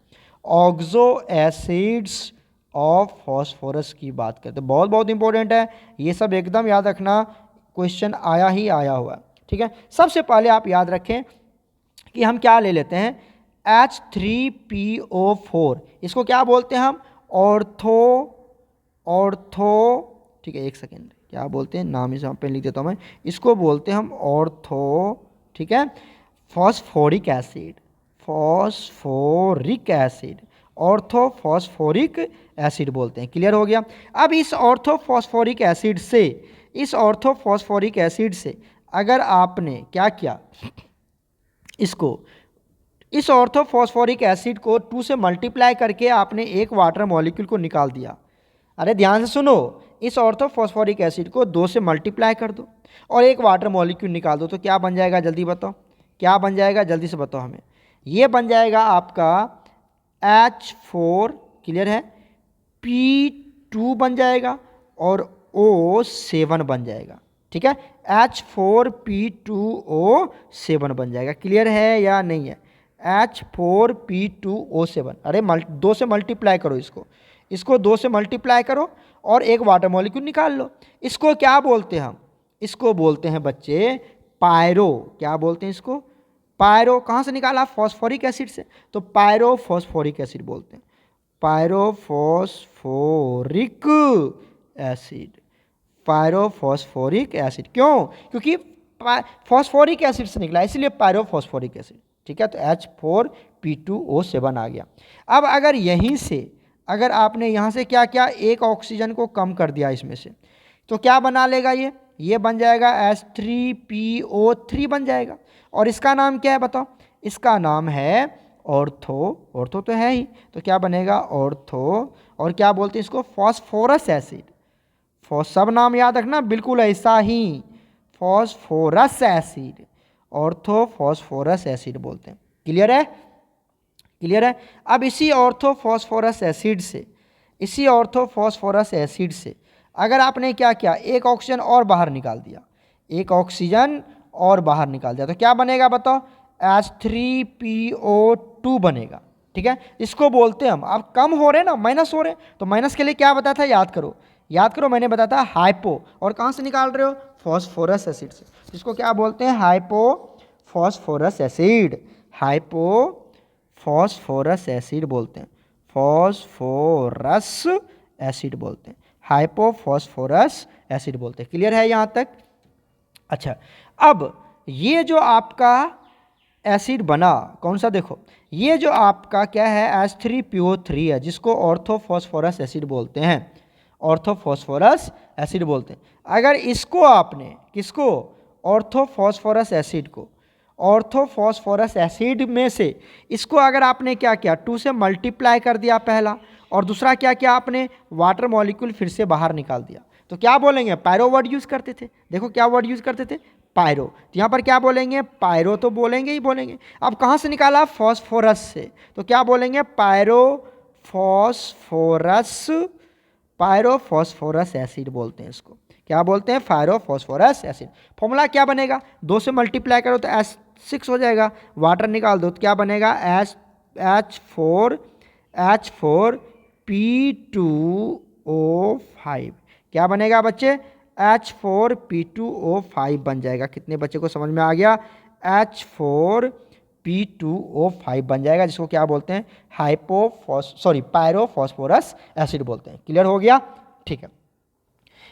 ऑक्सो एसिड्स ऑफ फॉस्फोरस की बात करते हैं, बहुत बहुत इंपॉर्टेंट है, ये सब एकदम याद रखना, क्वेश्चन आया ही आया हुआ है। ठीक है, सबसे पहले आप याद रखें कि हम क्या ले लेते हैं, H3PO4। इसको क्या बोलते हैं हम, ऑर्थो, ठीक है, एक सेकेंड, क्या बोलते हैं, नाम इस यहाँ पे लिख देता हूँ मैं। इसको बोलते हैं हम ऑर्थो, ठीक है, phosphoric acid, phosphoric acid, ortho phosphoric acid बोलते हैं। क्लियर हो गया। अब इस ऑर्थो फॉस्फोरिक एसिड से, इस ऑर्थो फॉस्फोरिक एसिड से अगर आपने क्या किया, इसको, इस ऑर्थो फॉस्फोरिक एसिड को 2 से मल्टीप्लाई करके आपने एक वाटर मॉलिक्यूल को निकाल दिया। अरे ध्यान से सुनो, इस ऑर्थो फॉस्फोरिक एसिड को 2 से मल्टीप्लाई कर दो और एक वाटर मॉलिक्यूल निकाल दो, तो क्या बन जाएगा, जल्दी बताओ क्या बन जाएगा, जल्दी से बताओ हमें। ये बन जाएगा आपका H4, क्लियर है, P2 बन जाएगा और O7 बन जाएगा। ठीक है, H4P2O7 बन जाएगा। क्लियर है या नहीं है, H4P2O7। अरे 2 से मल्टीप्लाई करो इसको, इसको 2 से मल्टीप्लाई करो और एक वाटर मॉलिक्यूल निकाल लो। इसको क्या बोलते हैं हम, इसको बोलते हैं बच्चे पायरो। क्या बोलते हैं इसको, पायरो। कहाँ से निकाला, फॉस्फोरिक एसिड से, तो पायरोफॉस्फोरिक एसिड बोलते हैं, पायरोफॉस्फोरिक एसिड, पायरोफॉस्फोरिक एसिड। क्यों, क्योंकि फॉस्फोरिक एसिड से निकला इसलिए पायरोफॉस्फोरिक एसिड। ठीक है, तो H4P2O7 आ गया। अब अगर यहीं से, अगर आपने यहाँ से क्या किया, एक ऑक्सीजन को कम कर दिया इसमें से, तो क्या बना लेगा ये बन जाएगा H3PO3 बन जाएगा। और इसका नाम क्या है बताओ, इसका नाम है ऑर्थो, ऑर्थो तो है ही, तो क्या बनेगा ऑर्थो, और क्या बोलते हैं इसको, फॉस्फोरस एसिड। सब नाम याद रखना बिल्कुल ऐसा ही, phosphorous acid, ortho phosphorous acid बोलते हैं। क्लियर है, क्लियर है। अब इसी ऑर्थो फॉस्फोरस एसिड से, इसी ऑर्थो फॉस्फोरस एसिड से अगर आपने क्या किया, एक ऑक्सीजन और बाहर निकाल दिया, एक ऑक्सीजन और बाहर निकाल दिया, तो क्या बनेगा बताओ, H3PO2 बनेगा। ठीक है, इसको बोलते हैं हम, अब कम हो रहे ना, माइनस हो रहे, तो माइनस के लिए क्या बताया था, याद करो, याद करो, मैंने बताया था हाइपो, और कहाँ से निकाल रहे हो, फॉस्फोरस एसिड से, जिसको क्या बोलते हैं, hypo phosphorous acid, hypo phosphorus acid बोलते हैं, फॉस्फोरस एसिड बोलते हैं, हाइपोफॉस्फोरस एसिड बोलते हैं। क्लियर है यहाँ तक। अच्छा, अब ये जो आपका एसिड बना कौन सा, देखो ये जो आपका क्या है, H3PO3 है, जिसको ऑर्थोफॉस्फोरस एसिड बोलते हैं, ऑर्थोफॉस्फोरस एसिड बोलते हैं। अगर इसको आपने, किसको, ऑर्थोफॉस्फोरस एसिड को, ऑर्थोफॉस्फोरस एसिड में से इसको अगर आपने क्या किया, 2 से मल्टीप्लाई कर दिया पहला, और दूसरा क्या किया आपने, वाटर मॉलिक्यूल फिर से बाहर निकाल दिया, तो क्या बोलेंगे, पायरो वर्ड यूज़ करते थे। देखो क्या वर्ड यूज़ करते थे, पायरो। तो यहाँ पर क्या बोलेंगे, पायरो तो बोलेंगे ही बोलेंगे। अब कहाँ से निकाला, फॉस्फोरस से, तो क्या बोलेंगे, पायरोफॉस्फोरस, पायरोफॉस्फोरस एसिड बोलते हैं इसको। क्या बोलते हैं, फायरोफॉस्फोरस एसिड। फॉर्मूला क्या बनेगा, 2 से मल्टीप्लाई करो तो H6 हो जाएगा, वाटर निकाल दो तो क्या बनेगा, H4P2O5। क्या बनेगा बच्चे, H4P2O5 बन जाएगा। कितने बच्चे को समझ में आ गया, H4P2O5 बन जाएगा, जिसको क्या बोलते हैं, पायरोफॉस्फोरस एसिड बोलते हैं। क्लियर हो गया, ठीक है।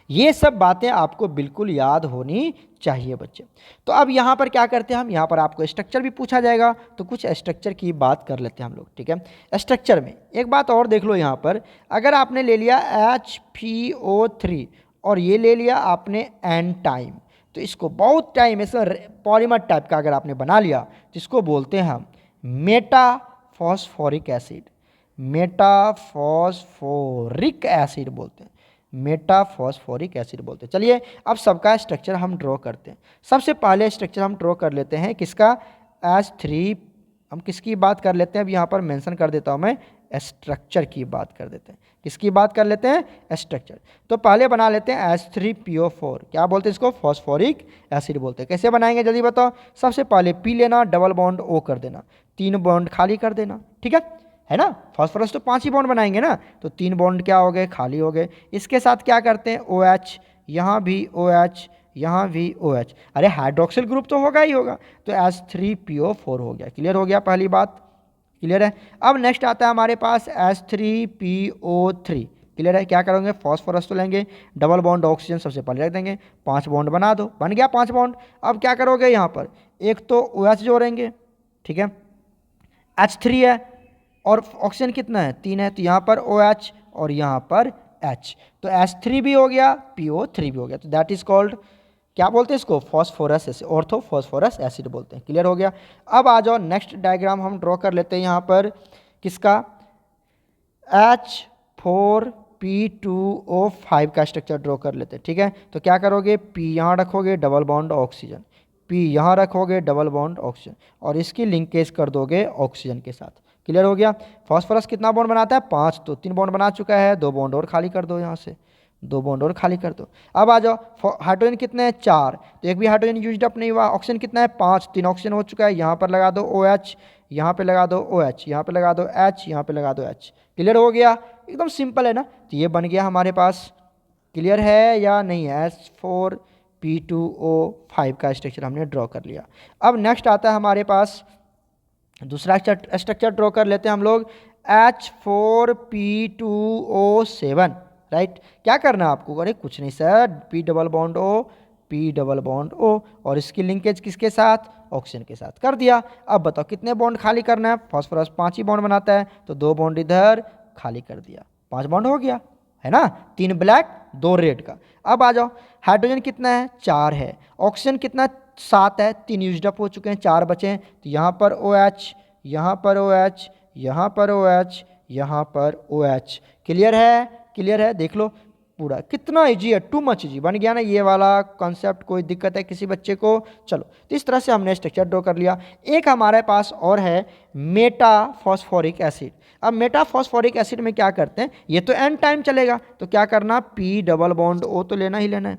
ये सब बातें आपको बिल्कुल याद होनी चाहिए बच्चे। तो अब यहाँ पर क्या करते हैं हम, यहाँ पर आपको स्ट्रक्चर भी पूछा जाएगा, तो कुछ स्ट्रक्चर की बात कर लेते हैं हम लोग, ठीक है। स्ट्रक्चर में एक बात और देख लो, यहाँ पर अगर आपने ले लिया HPO3 और ये ले लिया आपने एन टाइम, तो इसको बहुत टाइम ऐसा पॉलीमर टाइप का अगर आपने बना लिया, जिसको बोलते हैं हम मेटाफॉस्फोरिक एसिड, मेटाफॉस्फोरिक एसिड बोलते हैं, मेटाफॉस्फोरिक एसिड बोलते हैं। चलिए अब सबका स्ट्रक्चर हम ड्रॉ करते हैं। सबसे पहले स्ट्रक्चर हम ड्रॉ कर लेते हैं किसका, H3। हम किसकी बात कर लेते हैं, अब यहाँ पर मेंशन कर देता हूँ मैं, स्ट्रक्चर की बात कर देते हैं। किसकी बात कर लेते हैं, स्ट्रक्चर। तो पहले बना लेते हैं H3PO4, क्या बोलते हैं इसको, फॉस्फोरिक एसिड बोलते हैं। कैसे बनाएंगे जल्दी बताओ, सबसे पहले पी लेना, डबल बॉन्ड O कर देना, 3 बॉन्ड खाली कर देना, ठीक है ना। फॉस्फोरस तो 5 ही बॉन्ड बनाएंगे ना, तो 3 बॉन्ड क्या हो गए, खाली हो गए। इसके साथ क्या करते हैं, OH, यहाँ भी OH, यहाँ भी OH, अरे हाइड्रोक्सिल ग्रुप तो होगा ही होगा, तो H3PO4 हो गया। क्लियर हो गया, पहली बात क्लियर है। अब नेक्स्ट आता है हमारे पास H3PO3। क्लियर है, क्या करोगे, फॉस्फोरस तो लेंगे, डबल बॉन्ड ऑक्सीजन सबसे पहले रख देंगे, 5 बॉन्ड बना दो, बन गया 5 बॉन्ड। अब क्या करोगे, यहाँ पर एक तो OH जोड़ेंगे, ठीक है, H3 है और ऑक्सीजन कितना है, 3 है, तो यहाँ पर OH और यहाँ पर H, तो H3 भी हो गया, PO3 भी हो गया, तो दैट इज कॉल्ड, क्या बोलते हैं इसको, फॉस्फोरस एसिड, ऑर्थोफॉस्फोरस एसिड बोलते हैं। क्लियर हो गया। अब आ जाओ नेक्स्ट डायग्राम हम ड्रॉ कर लेते हैं यहाँ पर किसका, H4P2O5 का स्ट्रक्चर ड्रॉ कर लेते हैं, ठीक है। तो क्या करोगे, P यहाँ रखोगे, डबल बॉन्ड ऑक्सीजन, P यहाँ रखोगे, डबल बॉन्ड ऑक्सीजन, और इसकी लिंकेज कर दोगे ऑक्सीजन के साथ। क्लियर हो गया। फॉस्फोरस कितना बॉन्ड बनाता है, 5, तो 3 बॉन्ड बना चुका है, 2 बॉन्ड और खाली कर दो, यहाँ से 2 बॉन्ड और खाली कर दो। अब आ जाओ, हाइड्रोजन कितने हैं, 4, तो एक भी हाइड्रोजन यूज्ड अप नहीं हुआ। ऑक्सीजन कितना है, 5, 3 ऑक्सीजन हो चुका है, यहाँ पर लगा दो OH, यहाँ पे लगा दो OH, यहाँ पे लगा दो H, यहाँ पे लगा दो H। क्लियर हो गया, एकदम सिंपल है ना। तो ये बन गया हमारे पास। क्लियर है या नहीं है, H4P2O5 का स्ट्रक्चर हमने ड्रॉ कर लिया। अब नेक्स्ट आता है हमारे पास दूसरा स्ट्रक्चर ड्रॉ कर लेते हैं हम लोग, H4P2O7, राइट। क्या करना है आपको, अरे कुछ नहीं sir, P double bond O, P double bond O, और इसकी लिंकेज किसके साथ, ऑक्सीजन के साथ कर दिया। अब बताओ कितने बॉन्ड खाली करना है, फॉस्फोरस 5 ही बॉन्ड बनाता है, तो 2 बॉन्ड इधर खाली कर दिया, 5 बॉन्ड हो गया, है ना, 3 ब्लैक 2 रेड का। अब आ जाओ, हाइड्रोजन कितना है, 4 है, ऑक्सीजन कितना 7 है, 3 यूज्ड अप हो चुके हैं, 4 बचे हैं, तो यहाँ पर OH, यहाँ पर OH, यहाँ पर OH, यहाँ पर OH। क्लियर है, क्लियर है, देख लो पूरा कितना इजी है, टू मच इजी बन गया ना ये वाला कॉन्सेप्ट। कोई दिक्कत है किसी बच्चे को, चलो तो इस तरह से हमने स्ट्रक्चर ड्रॉ कर लिया। एक हमारे पास और है मेटाफॉस्फोरिक एसिड। अब मेटाफॉस्फोरिक एसिड में क्या करते हैं, ये तो एन टाइम चलेगा, तो क्या करना, P डबल बॉन्ड O तो लेना ही लेना है,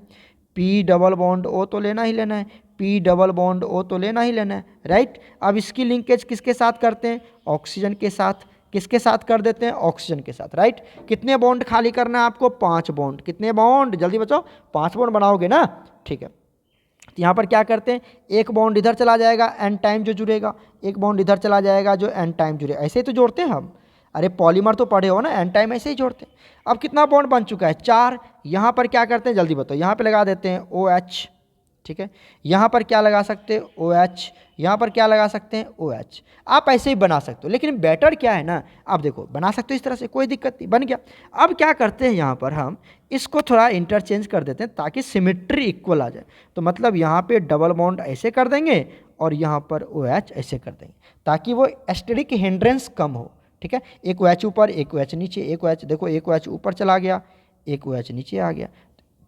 P डबल बॉन्ड O तो लेना ही लेना है, P डबल बॉन्ड O तो लेना ही लेना है, राइट। अब इसकी लिंकेज किसके साथ करते हैं, ऑक्सीजन के साथ। किसके साथ कर देते हैं, ऑक्सीजन के साथ, राइट। कितने बॉन्ड खाली करना है आपको, 5 बॉन्ड। कितने बॉन्ड, जल्दी बताओ, 5 बॉन्ड बनाओगे ना, ठीक है। तो यहाँ पर क्या करते हैं, एक बॉन्ड इधर चला जाएगा, एन टाइम जो जुड़ेगा, एक बॉन्ड इधर चला जाएगा जो एन टाइम जुड़े, ऐसे ही तो जोड़ते हैं हम। अरे पॉलीमर तो पढ़े हो ना, एन टाइम ऐसे ही जोड़ते हैं। अब कितना बॉन्ड बन चुका है, 4। यहाँ पर क्या करते हैं, जल्दी बताओ, यहाँ पे लगा देते हैं OH, ठीक है। यहाँ पर क्या लगा सकते हैं, OH, यहाँ पर क्या लगा सकते हैं, OH। आप ऐसे ही बना सकते हो, लेकिन बेटर क्या है ना, आप देखो बना सकते हो इस तरह से, कोई दिक्कत नहीं, बन गया। अब क्या करते हैं, यहाँ पर हम इसको थोड़ा इंटरचेंज कर देते हैं ताकि सिमेट्री इक्वल आ जाए। तो मतलब यहाँ पे डबल बॉन्ड ऐसे कर देंगे और यहाँ पर OH ऐसे कर देंगे, ताकि वो एस्टेरिक हिंड्रेंस कम हो, ठीक है। एक OH ऊपर, एक OH नीचे, एक OH देखो, एक OH ऊपर चला गया, एक OH नीचे आ गया,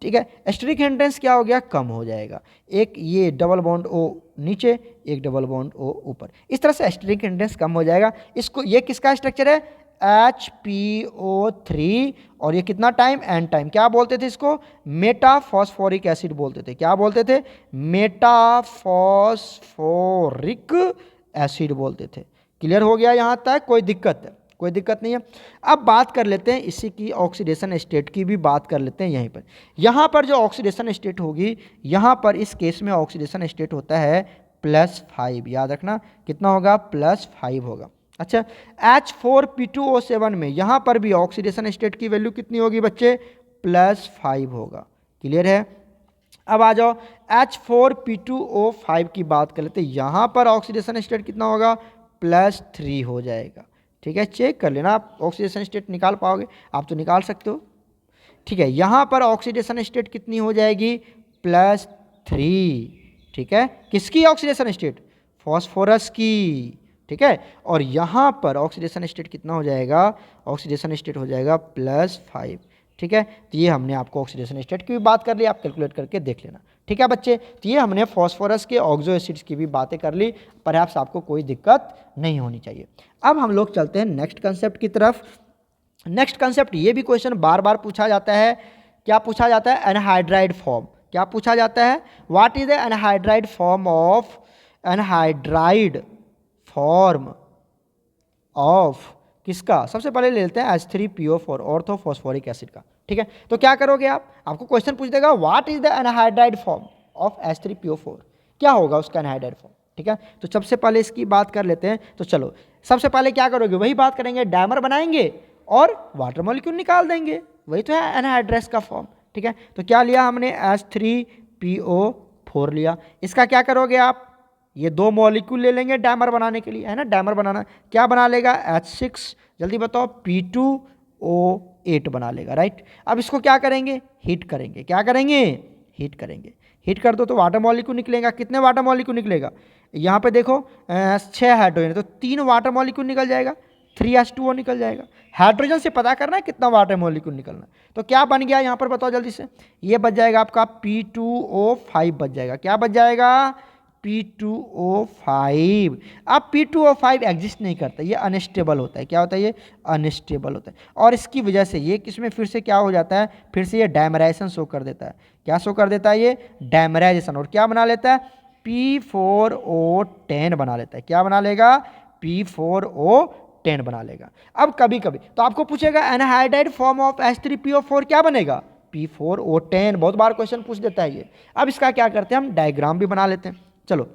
ठीक है। एस्टेरिक हिंड्रेंस क्या हो गया, कम हो जाएगा। एक ये डबल बॉन्ड O नीचे, एक डबल बॉन्ड O ऊपर, इस तरह से एस्टेरिक हिंड्रेंस कम हो जाएगा। इसको, ये किसका स्ट्रक्चर है, HPO3 और ये कितना टाइम, एन टाइम। क्या बोलते थे इसको, मेटाफॉस्फोरिक एसिड बोलते थे। क्या बोलते थे, मेटाफॉस्फोरिक एसिड बोलते थे। क्लियर हो गया यहाँ तक, कोई दिक्कत है, कोई दिक्कत नहीं है। अब बात कर लेते हैं इसी की ऑक्सीडेशन स्टेट की भी बात कर लेते हैं। यहीं पर यहाँ पर जो ऑक्सीडेशन स्टेट होगी, यहाँ पर इस केस में ऑक्सीडेशन स्टेट होता है +5। याद रखना कितना होगा, +5 होगा। अच्छा, H4P2O7 में यहाँ पर भी ऑक्सीडेशन स्टेट की वैल्यू कितनी होगी बच्चे, +5 होगा। क्लियर है। अब आ जाओ H4P2O5 की बात कर लेते हैं। यहाँ पर ऑक्सीडेशन स्टेट कितना होगा, +3 हो जाएगा। ठीक है, चेक कर लेना, आप ऑक्सीडेशन स्टेट निकाल पाओगे, आप तो निकाल सकते हो। ठीक है, यहाँ पर ऑक्सीडेशन स्टेट कितनी हो जाएगी, +3। ठीक है, किसकी ऑक्सीडेशन स्टेट, फॉस्फोरस की। ठीक है, और यहाँ पर ऑक्सीडेशन स्टेट कितना हो जाएगा, ऑक्सीडेशन स्टेट हो जाएगा +5। ठीक है, तो ये हमने आपको ऑक्सीडेशन स्टेट की भी बात कर ली, आप कैलकुलेट करके देख लेना। ठीक है बच्चे, तो ये हमने फॉस्फोरस के ऑक्सो एसिड्स की भी बातें कर ली, परहैप्स आपको कोई दिक्कत नहीं होनी चाहिए। अब हम लोग चलते हैं नेक्स्ट कंसेप्ट की तरफ। नेक्स्ट कंसेप्ट, ये भी क्वेश्चन बार बार पूछा जाता है। क्या पूछा जाता है, एनहाइड्राइड फॉर्म। क्या पूछा जाता है, what is the anhydride form of, anhydride form of किसका, सबसे पहले ले लेते हैं H3PO4 ऑर्थोफॉस्फोरिक एसिड का। ठीक है, तो क्या करोगे आप, आपको क्वेश्चन पूछ देगा what is the anhydride form of H3PO4, क्या होगा उसका एनहाइड्राइड फॉर्म। ठीक है, तो सबसे पहले इसकी बात कर लेते हैं। तो चलो सबसे पहले क्या करोगे, वही बात करेंगे, डायमर बनाएंगे और वाटर मॉलिक्यूल निकाल देंगे, वही तो है एनहाइड्रेस का फॉर्म। ठीक है, तो क्या लिया हमने, H3PO4 लिया। इसका क्या करोगे आप, ये 2 मॉलिक्यूल ले लेंगे डायमर बनाने के लिए, है ना, डायमर बनाना। क्या बना लेगा, H6, जल्दी बताओ, P2O8 बना लेगा, राइट। अब इसको क्या करेंगे, हीट करेंगे। क्या करेंगे, हीट करेंगे। हीट कर दो तो वाटर मॉलिक्यूल निकलेगा। कितने वाटर मॉलिक्यूल निकलेगा, यहाँ पे देखो 6 हाइड्रोजन, तो 3 वाटर मॉलिक्यूल निकल जाएगा, 3H2O निकल जाएगा। हाइड्रोजन से पता करना है कितना वाटर मॉलिक्यूल निकलना है। तो क्या बन गया यहाँ पर बताओ जल्दी से, ये बच जाएगा आपका P2O5 बच जाएगा। क्या बच जाएगा, P2O5। अब P2O5 एग्जिस्ट नहीं करता, ये अनस्टेबल होता है। क्या होता है, ये अनस्टेबल होता है, और इसकी वजह से ये किसमें फिर से क्या हो जाता है, फिर से ये डायमराइजेशन शो कर देता है। क्या शो कर देता है, ये डायमराइजेशन, और क्या बना लेता है, P4O10 बना लेता है। क्या बना लेगा, P4O10 बना लेगा। अब कभी कभी तो आपको पूछेगा एनहाइड्राइड फॉर्म ऑफ H3PO4 क्या बनेगा, P4O10। बहुत बार क्वेश्चन पूछ देता है ये। अब इसका क्या करते हैं, हम डायग्राम भी बना लेते हैं। चलो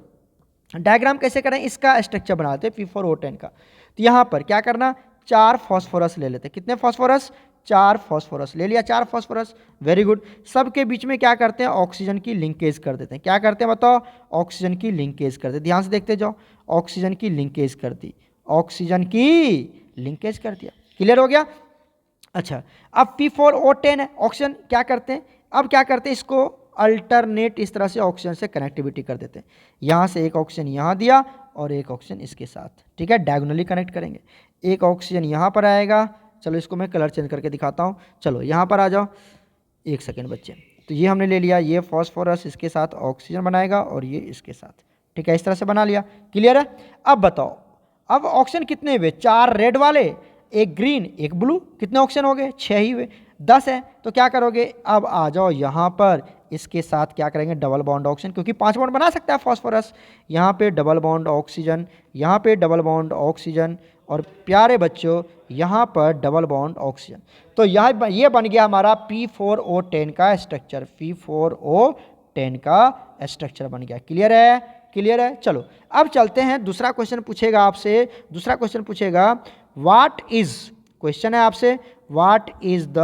डायग्राम कैसे करें, इसका स्ट्रक्चर बनाते हैं P4O10 का। तो यहाँ पर क्या करना, 4 फॉस्फोरस ले लेते हैं। कितने फॉस्फोरस, 4 फॉस्फोरस ले लिया, 4 फॉस्फोरस, वेरी गुड। सबके बीच में क्या करते हैं, ऑक्सीजन की लिंकेज कर देते हैं। क्या करते हैं बताओ, ऑक्सीजन की लिंकेज कर देते। ध्यान से देखते जाओ, ऑक्सीजन की लिंकेज कर दी, ऑक्सीजन की लिंकेज कर दिया। क्लियर हो गया। अच्छा, अब P4O10 है, ऑक्सीजन क्या करते हैं, अब क्या करते हैं, इसको अल्टरनेट इस तरह से ऑक्सीजन से कनेक्टिविटी कर देते हैं। यहाँ से एक ऑक्सीजन यहाँ दिया और एक ऑक्सीजन इसके साथ। ठीक है, डायगोनली कनेक्ट करेंगे। एक ऑक्सीजन यहाँ पर आएगा, चलो इसको मैं कलर चेंज करके दिखाता हूँ। चलो यहाँ पर आ जाओ, एक सेकेंड बच्चे। तो ये हमने ले लिया, ये फॉस्फोरस इसके साथ ऑक्सीजन बनाएगा और ये इसके साथ। ठीक है, इस तरह से बना लिया। क्लियर है। अब बताओ, अब ऑक्सीजन कितने हुए, 4 रेड वाले, एक ग्रीन, एक ब्लू, कितने ऑक्सीजन हो गए, 6 ही हुए, 10 है। तो क्या करोगे, अब आ जाओ यहाँ पर, इसके साथ क्या करेंगे, डबल बॉन्ड ऑक्सीजन, क्योंकि 5 बॉन्ड बना सकता है फॉस्फोरस। यहाँ पे डबल बॉन्ड ऑक्सीजन, यहाँ पे डबल बॉन्ड ऑक्सीजन, और प्यारे बच्चों यहाँ पर डबल बॉन्ड ऑक्सीजन। तो ये बन गया हमारा P4O10 का स्ट्रक्चर, P4O10 का स्ट्रक्चर बन गया। क्लियर है, क्लियर है। चलो अब चलते हैं, दूसरा क्वेश्चन पूछेगा आपसे, दूसरा क्वेश्चन पूछेगा व्हाट इज, क्वेश्चन है आपसे, what is the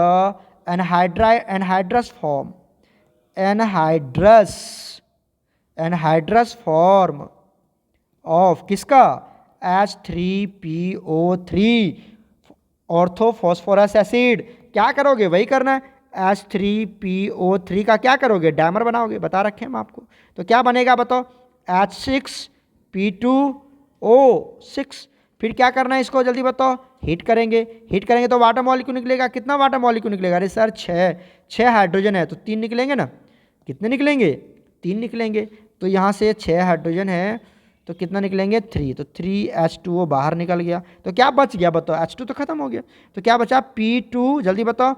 anhydrous form, anhydrous form of किसका, H3PO3 ऑर्थोफॉस्फोरस एसिड। क्या करोगे, वही करना है, H3PO3 का क्या करोगे, डायमर बनाओगे, बता रखे हम आपको। तो क्या बनेगा बताओ, H6P2O6। फिर क्या करना है, इसको जल्दी बताओ, हीट करेंगे। हीट करेंगे तो वाटर मॉलिक्यूल निकलेगा। कितना वाटर मॉलिक्यूल निकलेगा, अरे सर 6 हाइड्रोजन है तो 3 निकलेंगे ना। कितने निकलेंगे, 3 निकलेंगे। तो यहाँ से 6 हाइड्रोजन है तो कितना निकलेंगे 3, तो 3H2O बाहर निकल गया। तो क्या बच गया बताओ, H2 तो खत्म हो गया, तो क्या बचा P2, जल्दी बताओ,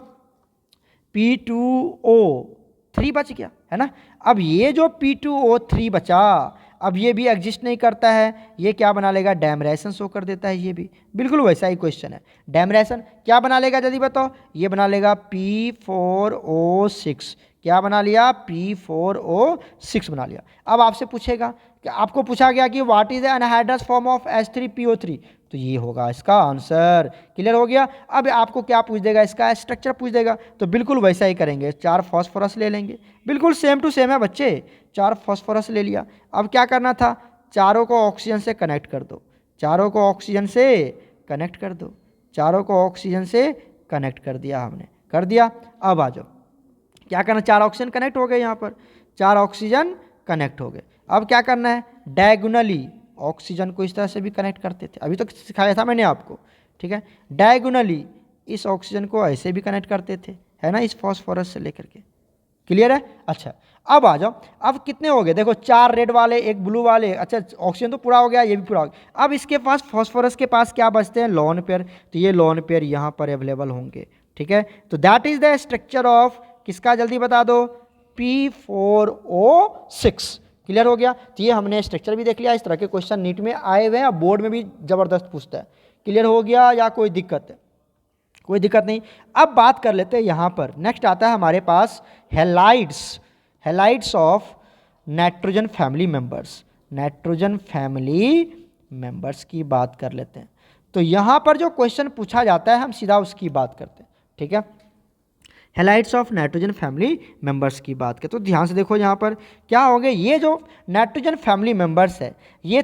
P2O3 बच गया है ना। अब ये जो P2O3 बचा, अब ये भी एग्जिस्ट नहीं करता है, ये क्या बना लेगा, डैमरेशन शो कर देता है। ये भी बिल्कुल वैसा ही क्वेश्चन है। डैमरेशन क्या बना लेगा जल्दी बताओ, ये बना लेगा P4O6। क्या बना लिया, P4O6 बना लिया। अब आपसे पूछेगा कि आपको पूछा गया कि what is the anhydrous form of H3PO3, तो ये होगा इसका आंसर। क्लियर हो गया। अब आपको क्या पूछ देगा, इसका स्ट्रक्चर पूछ देगा, तो बिल्कुल वैसा ही करेंगे, 4 फास्फोरस ले लेंगे, बिल्कुल सेम टू सेम है बच्चे, 4 फास्फोरस ले लिया। अब क्या करना था, चारों को ऑक्सीजन से कनेक्ट कर दो, चारों को ऑक्सीजन से कनेक्ट कर दो, चारों को ऑक्सीजन से कनेक्ट कर दिया हमने, कर दिया। अब आ जाओ, क्या करना, 4 ऑक्सीजन कनेक्ट हो गए, यहाँ पर 4 ऑक्सीजन कनेक्ट हो गए। अब क्या करना है, डायगोनली ऑक्सीजन को इस तरह से भी कनेक्ट करते थे, अभी तो सिखाया था मैंने आपको, ठीक है। डायगोनली इस ऑक्सीजन को ऐसे भी कनेक्ट करते थे, है ना, इस फास्फोरस से लेकर के। क्लियर है। अच्छा अब आ जाओ, अब कितने हो गए देखो, 4 रेड वाले, 1 ब्लू वाले। अच्छा ऑक्सीजन तो पूरा हो गया, ये भी पूरा हो गया। अब इसके पास फास्फोरस के पास क्या बचते हैं, लोन पेयर, तो ये लोन पेयर यहाँ पर अवेलेबल होंगे, ठीक है। तो that is the structure of किसका, जल्दी बता दो, P4O6। क्लियर हो गया। तो ये हमने स्ट्रक्चर भी देख लिया, इस तरह के क्वेश्चन नीट में आए हुए हैं, बोर्ड में भी जबरदस्त पूछता है। क्लियर हो गया या कोई दिक्कत है, कोई दिक्कत नहीं। अब बात कर लेते हैं यहाँ पर, नेक्स्ट आता है हमारे पास halides, halides of nitrogen family members, nitrogen family members की बात कर लेते हैं। तो यहाँ पर जो क्वेश्चन पूछा जाता है हम सीधा उसकी बात करते हैं, ठीक है। Halides of nitrogen family members की बात करें तो ध्यान से देखो, यहाँ पर क्या होंगे, ये जो नाइट्रोजन फैमिली मेंबर्स है, ये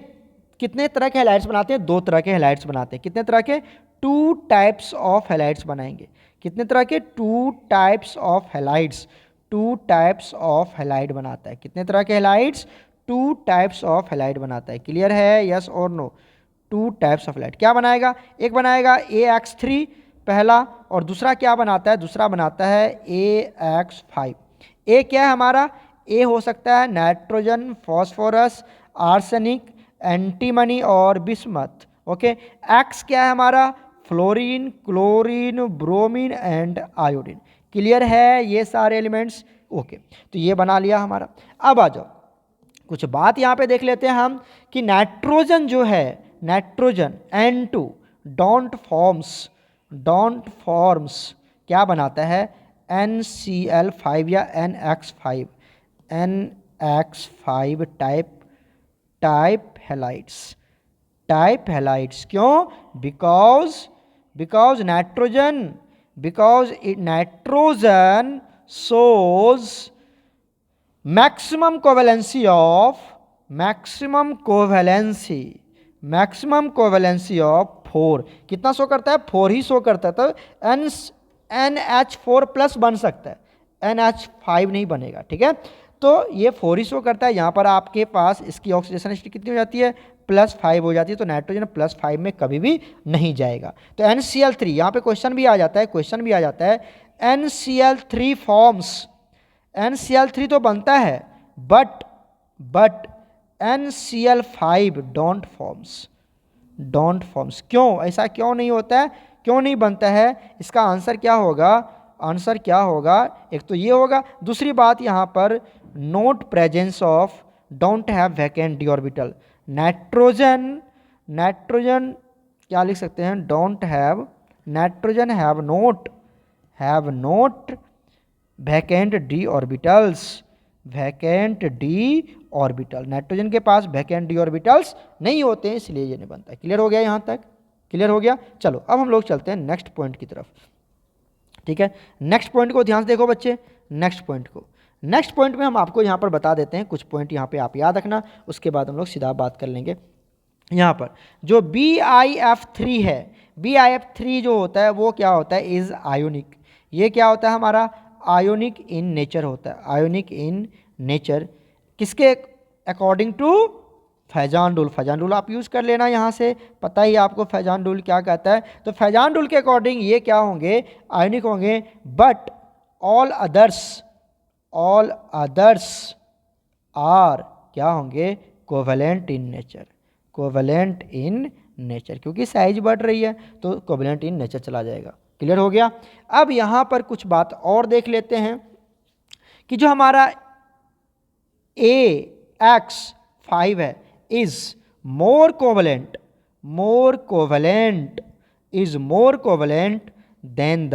कितने तरह के हैलाइड्स बनाते हैं, 2 तरह के हैलाइड्स बनाते हैं। कितने तरह के, 2 टाइप्स ऑफ हैलाइड्स बनाएंगे। कितने तरह के, 2 types of halides, 2 types of halide बनाता है। कितने तरह के हैलाइड्स, 2 टाइप्स ऑफ हैलाइड बनाता है। क्लियर है, यस और नो, 2 टाइप्स ऑफ हैलाइड। क्या बनाएगा, एक बनाएगा AX3 पहला, और दूसरा क्या बनाता है, दूसरा बनाता है AX5। ए क्या है हमारा, ए हो सकता है नाइट्रोजन, फॉस्फोरस, आर्सेनिक, एंटीमनी और बिस्मथ। ओके, एक्स क्या है हमारा, fluorine, chlorine, bromine and iodine. Clear है ये सारे एलिमेंट्स। ओके, तो ये बना लिया हमारा। अब आ जाओ, कुछ बात यहाँ पे देख लेते हैं हम कि नाइट्रोजन जो है, नाइट्रोजन N2 डोंट फॉर्म्स क्या बनाता है, NCl5 या NX5, NX5 टाइप हैलाइड्स। क्यों, because nitrogen shows maximum covalency of 4। कितना शो करता है, 4 ही शो करता है। तो NH4 प्लस बन सकता है, NH5 नहीं बनेगा, ठीक है। तो ये 4 ही शो करता है। यहाँ पर आपके पास इसकी ऑक्सीडेशन स्टेट कितनी हो जाती है, +5 हो जाती है। तो नाइट्रोजन +5 में कभी भी नहीं जाएगा। तो NCl3, यहाँ पे क्वेश्चन भी आ जाता है, NCl3 फॉर्म्स, NCl3 तो बनता है, बट NCl5 डोंट फॉर्म्स। क्यों, ऐसा क्यों नहीं होता है, क्यों नहीं बनता है, इसका आंसर क्या होगा, एक तो ये होगा। दूसरी बात यहाँ पर, note presence of, don't have vacant D orbital. Nitrogen क्या लिख सकते हैं, nitrogen have note vacant D orbitals. Nitrogen के पास वैकेंट डी ऑर्बिटल्स नहीं होते हैं, इसलिए ये नहीं बनता। क्लियर हो गया, यहाँ तक क्लियर हो गया। चलो अब हम लोग चलते हैं नेक्स्ट पॉइंट की तरफ, ठीक है। नेक्स्ट पॉइंट को ध्यान से देखो बच्चे, नेक्स्ट पॉइंट में हम आपको यहाँ पर बता देते हैं कुछ पॉइंट, यहाँ पे आप याद रखना, उसके बाद हम लोग सीधा बात कर लेंगे। यहाँ पर जो BiF3 है, BiF3 जो होता है वो क्या होता है, इज आयोनिक। ये क्या होता है हमारा, आयोनिक इन नेचर होता है, आयोनिक इन नेचर। किसके अकॉर्डिंग टू फैजान रूल आप यूज़ कर लेना, यहाँ से पता ही आपको फैजान रूल क्या कहता है। तो फैजान रूल के अकॉर्डिंग ये क्या होंगे, आयोनिक होंगे, बट ऑल अदर्स आर क्या होंगे, covalent in nature. Covalent in nature, क्योंकि साइज बढ़ रही है तो कोवेलेंट इन नेचर चला जाएगा। क्लियर हो गया। अब यहाँ पर कुछ बात और देख लेते हैं कि जो हमारा AX5 है is more covalent than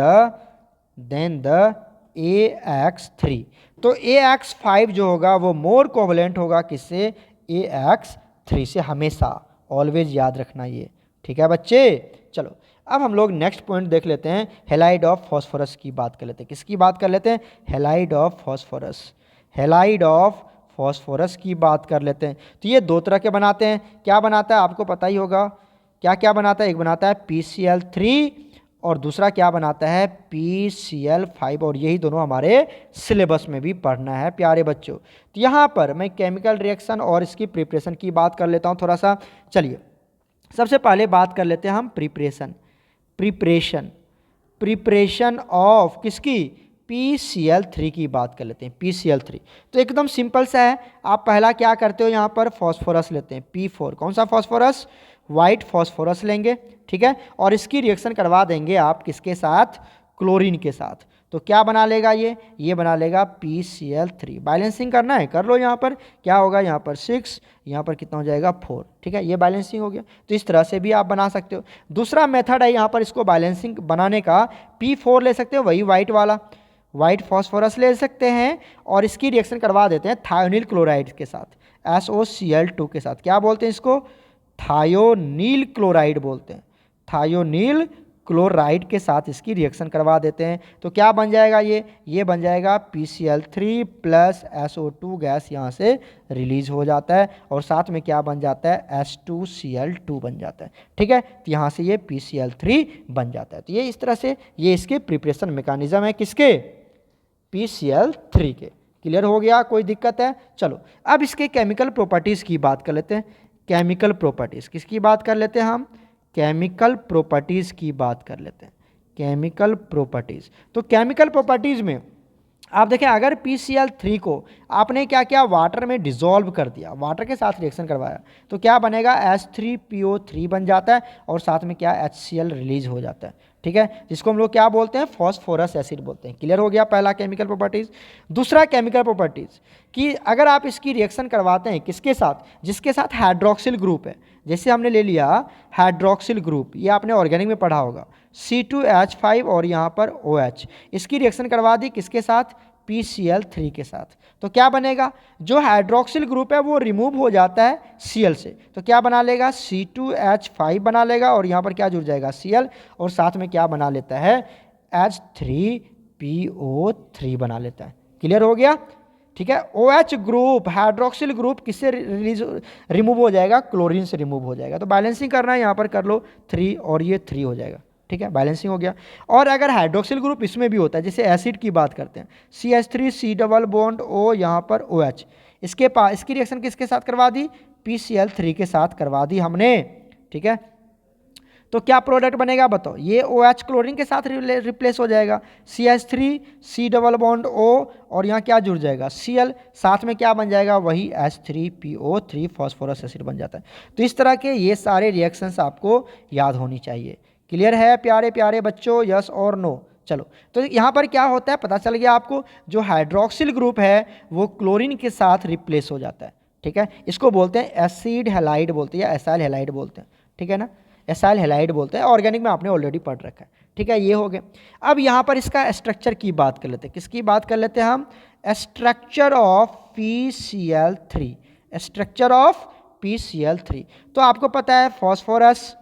the AX3। तो AX5 जो होगा वो मोर कोवेलेंट होगा किससे, AX3 से, हमेशा ऑलवेज याद रखना ये। ठीक है बच्चे। चलो अब हम लोग नेक्स्ट पॉइंट देख लेते हैं, हेलाइड ऑफ फॉस्फोरस की बात कर लेते हैं। किसकी बात कर लेते हैं, हेलाइड ऑफ फॉस्फोरस की बात कर लेते हैं। तो ये दो तरह के बनाते हैं। क्या बनाता है आपको पता ही होगा, क्या क्या बनाता है, एक बनाता है PCl3 और दूसरा क्या बनाता है PCl5, और यही दोनों हमारे सिलेबस में भी पढ़ना है प्यारे बच्चों। तो यहाँ पर मैं केमिकल रिएक्शन और इसकी प्रिपरेशन की बात कर लेता हूँ थोड़ा सा। चलिए सबसे पहले बात कर लेते हैं हम प्रिपरेशन ऑफ किसकी, PCl3 की बात कर लेते हैं। PCl3 तो एकदम सिंपल सा है। आप पहला क्या करते हो, यहाँ पर फॉस्फोरस लेते हैं P4, कौन सा फॉस्फोरस, वाइट फॉस्फोरस लेंगे। ठीक है, और इसकी रिएक्शन करवा देंगे आप किसके साथ, क्लोरीन के साथ। तो क्या बना लेगा ये बना लेगा PCl3। बैलेंसिंग करना है कर लो। यहाँ पर क्या होगा, यहाँ पर 6, यहाँ पर कितना हो जाएगा 4। ठीक है, ये बैलेंसिंग हो गया। तो इस तरह से भी आप बना सकते हो। दूसरा मेथड है यहाँ पर इसको बैलेंसिंग बनाने का, P4 ले सकते हो, वही वाइट वाला, वाइट फॉस्फोरस ले सकते हैं और इसकी रिएक्शन करवा देते हैं थायोनील क्लोराइड के साथ, SOCl2 के साथ। क्या बोलते हैं इसको, थायोनील क्लोराइड बोलते हैं। थायोनील क्लोराइड के साथ इसकी रिएक्शन करवा देते हैं। तो क्या बन जाएगा ये बन जाएगा PCl3 प्लस SO2 गैस यहाँ से रिलीज हो जाता है, और साथ में क्या बन जाता है H2Cl2 बन जाता है। ठीक है, तो यहाँ से ये PCl3 बन जाता है। तो ये इस तरह से ये इसके प्रिपरेशन मैकेनिज्म है किसके, PCl3 के। क्लियर हो गया, कोई दिक्कत है। चलो अब इसके केमिकल प्रॉपर्टीज़ की बात कर लेते हैं। केमिकल प्रॉपर्टीज़ किसकी बात कर लेते हैं हम, केमिकल प्रॉपर्टीज़ की बात कर लेते हैं। केमिकल प्रॉपर्टीज़, तो केमिकल प्रॉपर्टीज़ में आप देखें, अगर PCl3 को आपने क्या किया, वाटर में डिसॉल्व कर दिया, वाटर के साथ रिएक्शन करवाया, तो क्या बनेगा H3PO3 बन जाता है, और साथ में क्या HCl रिलीज हो जाता है। ठीक है, जिसको हम लोग क्या बोलते हैं, फॉस्फोरस एसिड बोलते हैं। क्लियर हो गया पहला केमिकल प्रॉपर्टीज़। दूसरा केमिकल प्रॉपर्टीज़ कि अगर आप इसकी रिएक्शन करवाते हैं किसके साथ, जिसके साथ हाइड्रोक्सिल ग्रुप है, जैसे हमने ले लिया हाइड्रोक्सिल ग्रुप, ये आपने ऑर्गेनिक में पढ़ा होगा, C2H5 और यहाँ पर OH, इसकी रिएक्शन करवा दी किसके साथ, PCl3 के साथ। तो क्या बनेगा, जो हाइड्रोक्सिल ग्रुप है वो रिमूव हो जाता है Cl से, तो क्या बना लेगा C2H5 बना लेगा, और यहाँ पर क्या जुड़ जाएगा Cl, और साथ में क्या बना लेता है H3PO3 बना लेता है। क्लियर हो गया। ठीक है, OH ग्रुप, हाइड्रोक्सिल ग्रुप किससे रिमूव हो जाएगा, क्लोरीन से रिमूव हो जाएगा। तो बैलेंसिंग करना है, यहाँ पर कर लो 3 और ये 3 हो जाएगा। ठीक है, बैलेंसिंग हो गया। और अगर हाइड्रोक्सिल ग्रुप इसमें भी होता है, जैसे एसिड की बात करते हैं, CH3C डबल बॉन्ड O, यहाँ पर OH, इसके पास इसकी रिएक्शन किसके साथ करवा दी, PCl3 के साथ करवा दी हमने। ठीक है, तो क्या प्रोडक्ट बनेगा बताओ, ये OH क्लोरीन के साथ रिप्लेस हो जाएगा, CH3C डबल बॉन्ड O, और यहाँ क्या जुड़ जाएगा Cl, साथ में क्या बन जाएगा, वही H3PO3 फॉस्फोरस एसिड बन जाता है। तो इस तरह के ये सारे रिएक्शंस आपको याद होनी चाहिए। क्लियर है प्यारे प्यारे बच्चों, यस और नो। चलो तो यहाँ पर क्या होता है पता चल गया आपको, जो हाइड्रोक्सिल ग्रुप है वो क्लोरीन के साथ रिप्लेस हो जाता है। ठीक है, इसको बोलते हैं एसिड हैलाइड बोलते हैं, या एसाइल हैलाइड बोलते हैं। ठीक है ना, एसाइल हैलाइड बोलते हैं, ऑर्गेनिक में आपने ऑलरेडी पढ़ रखा है। ठीक है, ये हो गया। अब यहाँ पर इसका स्ट्रक्चर की बात कर लेते हैं। किसकी बात कर लेते हैं हम, structure of PCl3। Structure of PCl3, तो आपको पता है फॉस्फोरस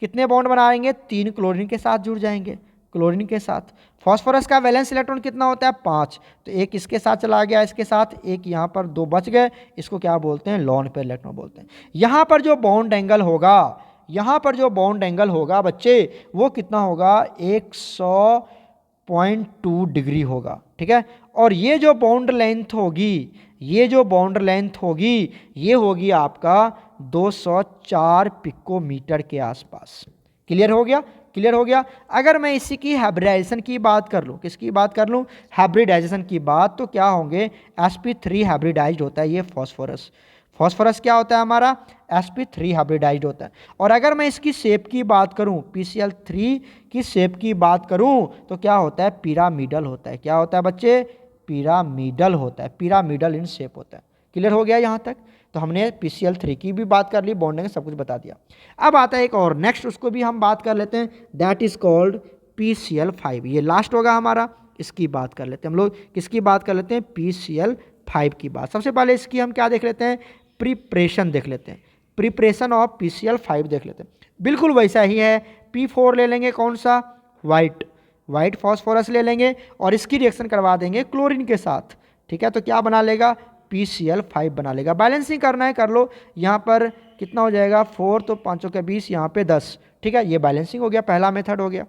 कितने बॉन्ड बनाएंगे, 3 क्लोरीन के साथ जुड़ जाएंगे, क्लोरीन के साथ। फॉस्फोरस का वैलेंस इलेक्ट्रॉन कितना होता है, 5, तो एक इसके साथ चला गया, इसके साथ एक, यहाँ पर 2 बच गए, इसको क्या बोलते हैं, लॉन पेयर इलेक्ट्रॉन बोलते हैं। यहाँ पर जो बॉन्ड एंगल होगा, यहाँ पर जो बॉन्ड एंगल होगा बच्चे, वो कितना होगा, 100.2 डिग्री होगा। ठीक है, और ये जो बॉन्ड लेंथ होगी, ये जो बॉन्ड लेंथ होगी, ये होगी आपका 204 पिकोमीटर के आसपास। क्लियर हो गया, क्लियर हो गया। अगर मैं इसी की हाइब्रिडाइजेशन की बात कर लूँ, किसकी बात कर लूँ, हाइब्रिडाइजेशन की बात, तो क्या होंगे, sp3 हाइब्रिडाइज्ड होता है ये फॉस्फोरस। फॉस्फोरस क्या होता है हमारा, sp3 हाइब्रिडाइज्ड होता है। और अगर मैं इसकी शेप की बात करूं, PCl3 की शेप की बात करूं तो क्या होता है, पिरामिडल होता है। क्या होता है बच्चे, पिरामिडल होता है, पिरामिडल इन शेप होता है। क्लियर हो गया यहाँ तक। तो हमने PCl3 की भी बात कर ली, बॉन्डिंग सब कुछ बता दिया। अब आता है एक और नेक्स्ट, उसको भी हम बात कर लेते हैं, दैट इज कॉल्ड PCl5। ये लास्ट होगा हमारा, इसकी बात कर लेते हैं हम लोग। किसकी बात कर लेते हैं, PCl5 की बात। सबसे पहले इसकी हम क्या देख लेते हैं, प्रिपरेशन देख लेते हैं, प्रिपरेशन ऑफ PCl5 देख लेते हैं। बिल्कुल वैसा ही है, P4 ले लेंगे, कौन सा, वाइट फॉस्फोरस ले लेंगे और इसकी रिएक्शन करवा देंगे क्लोरीन के साथ। ठीक है, तो क्या बना लेगा, PCl5 बना लेगा। बैलेंसिंग करना है कर लो, यहाँ पर कितना हो जाएगा 4, तो 5 के 20, यहाँ पे 10। ठीक है, ये बैलेंसिंग हो गया, पहला मेथड हो गया।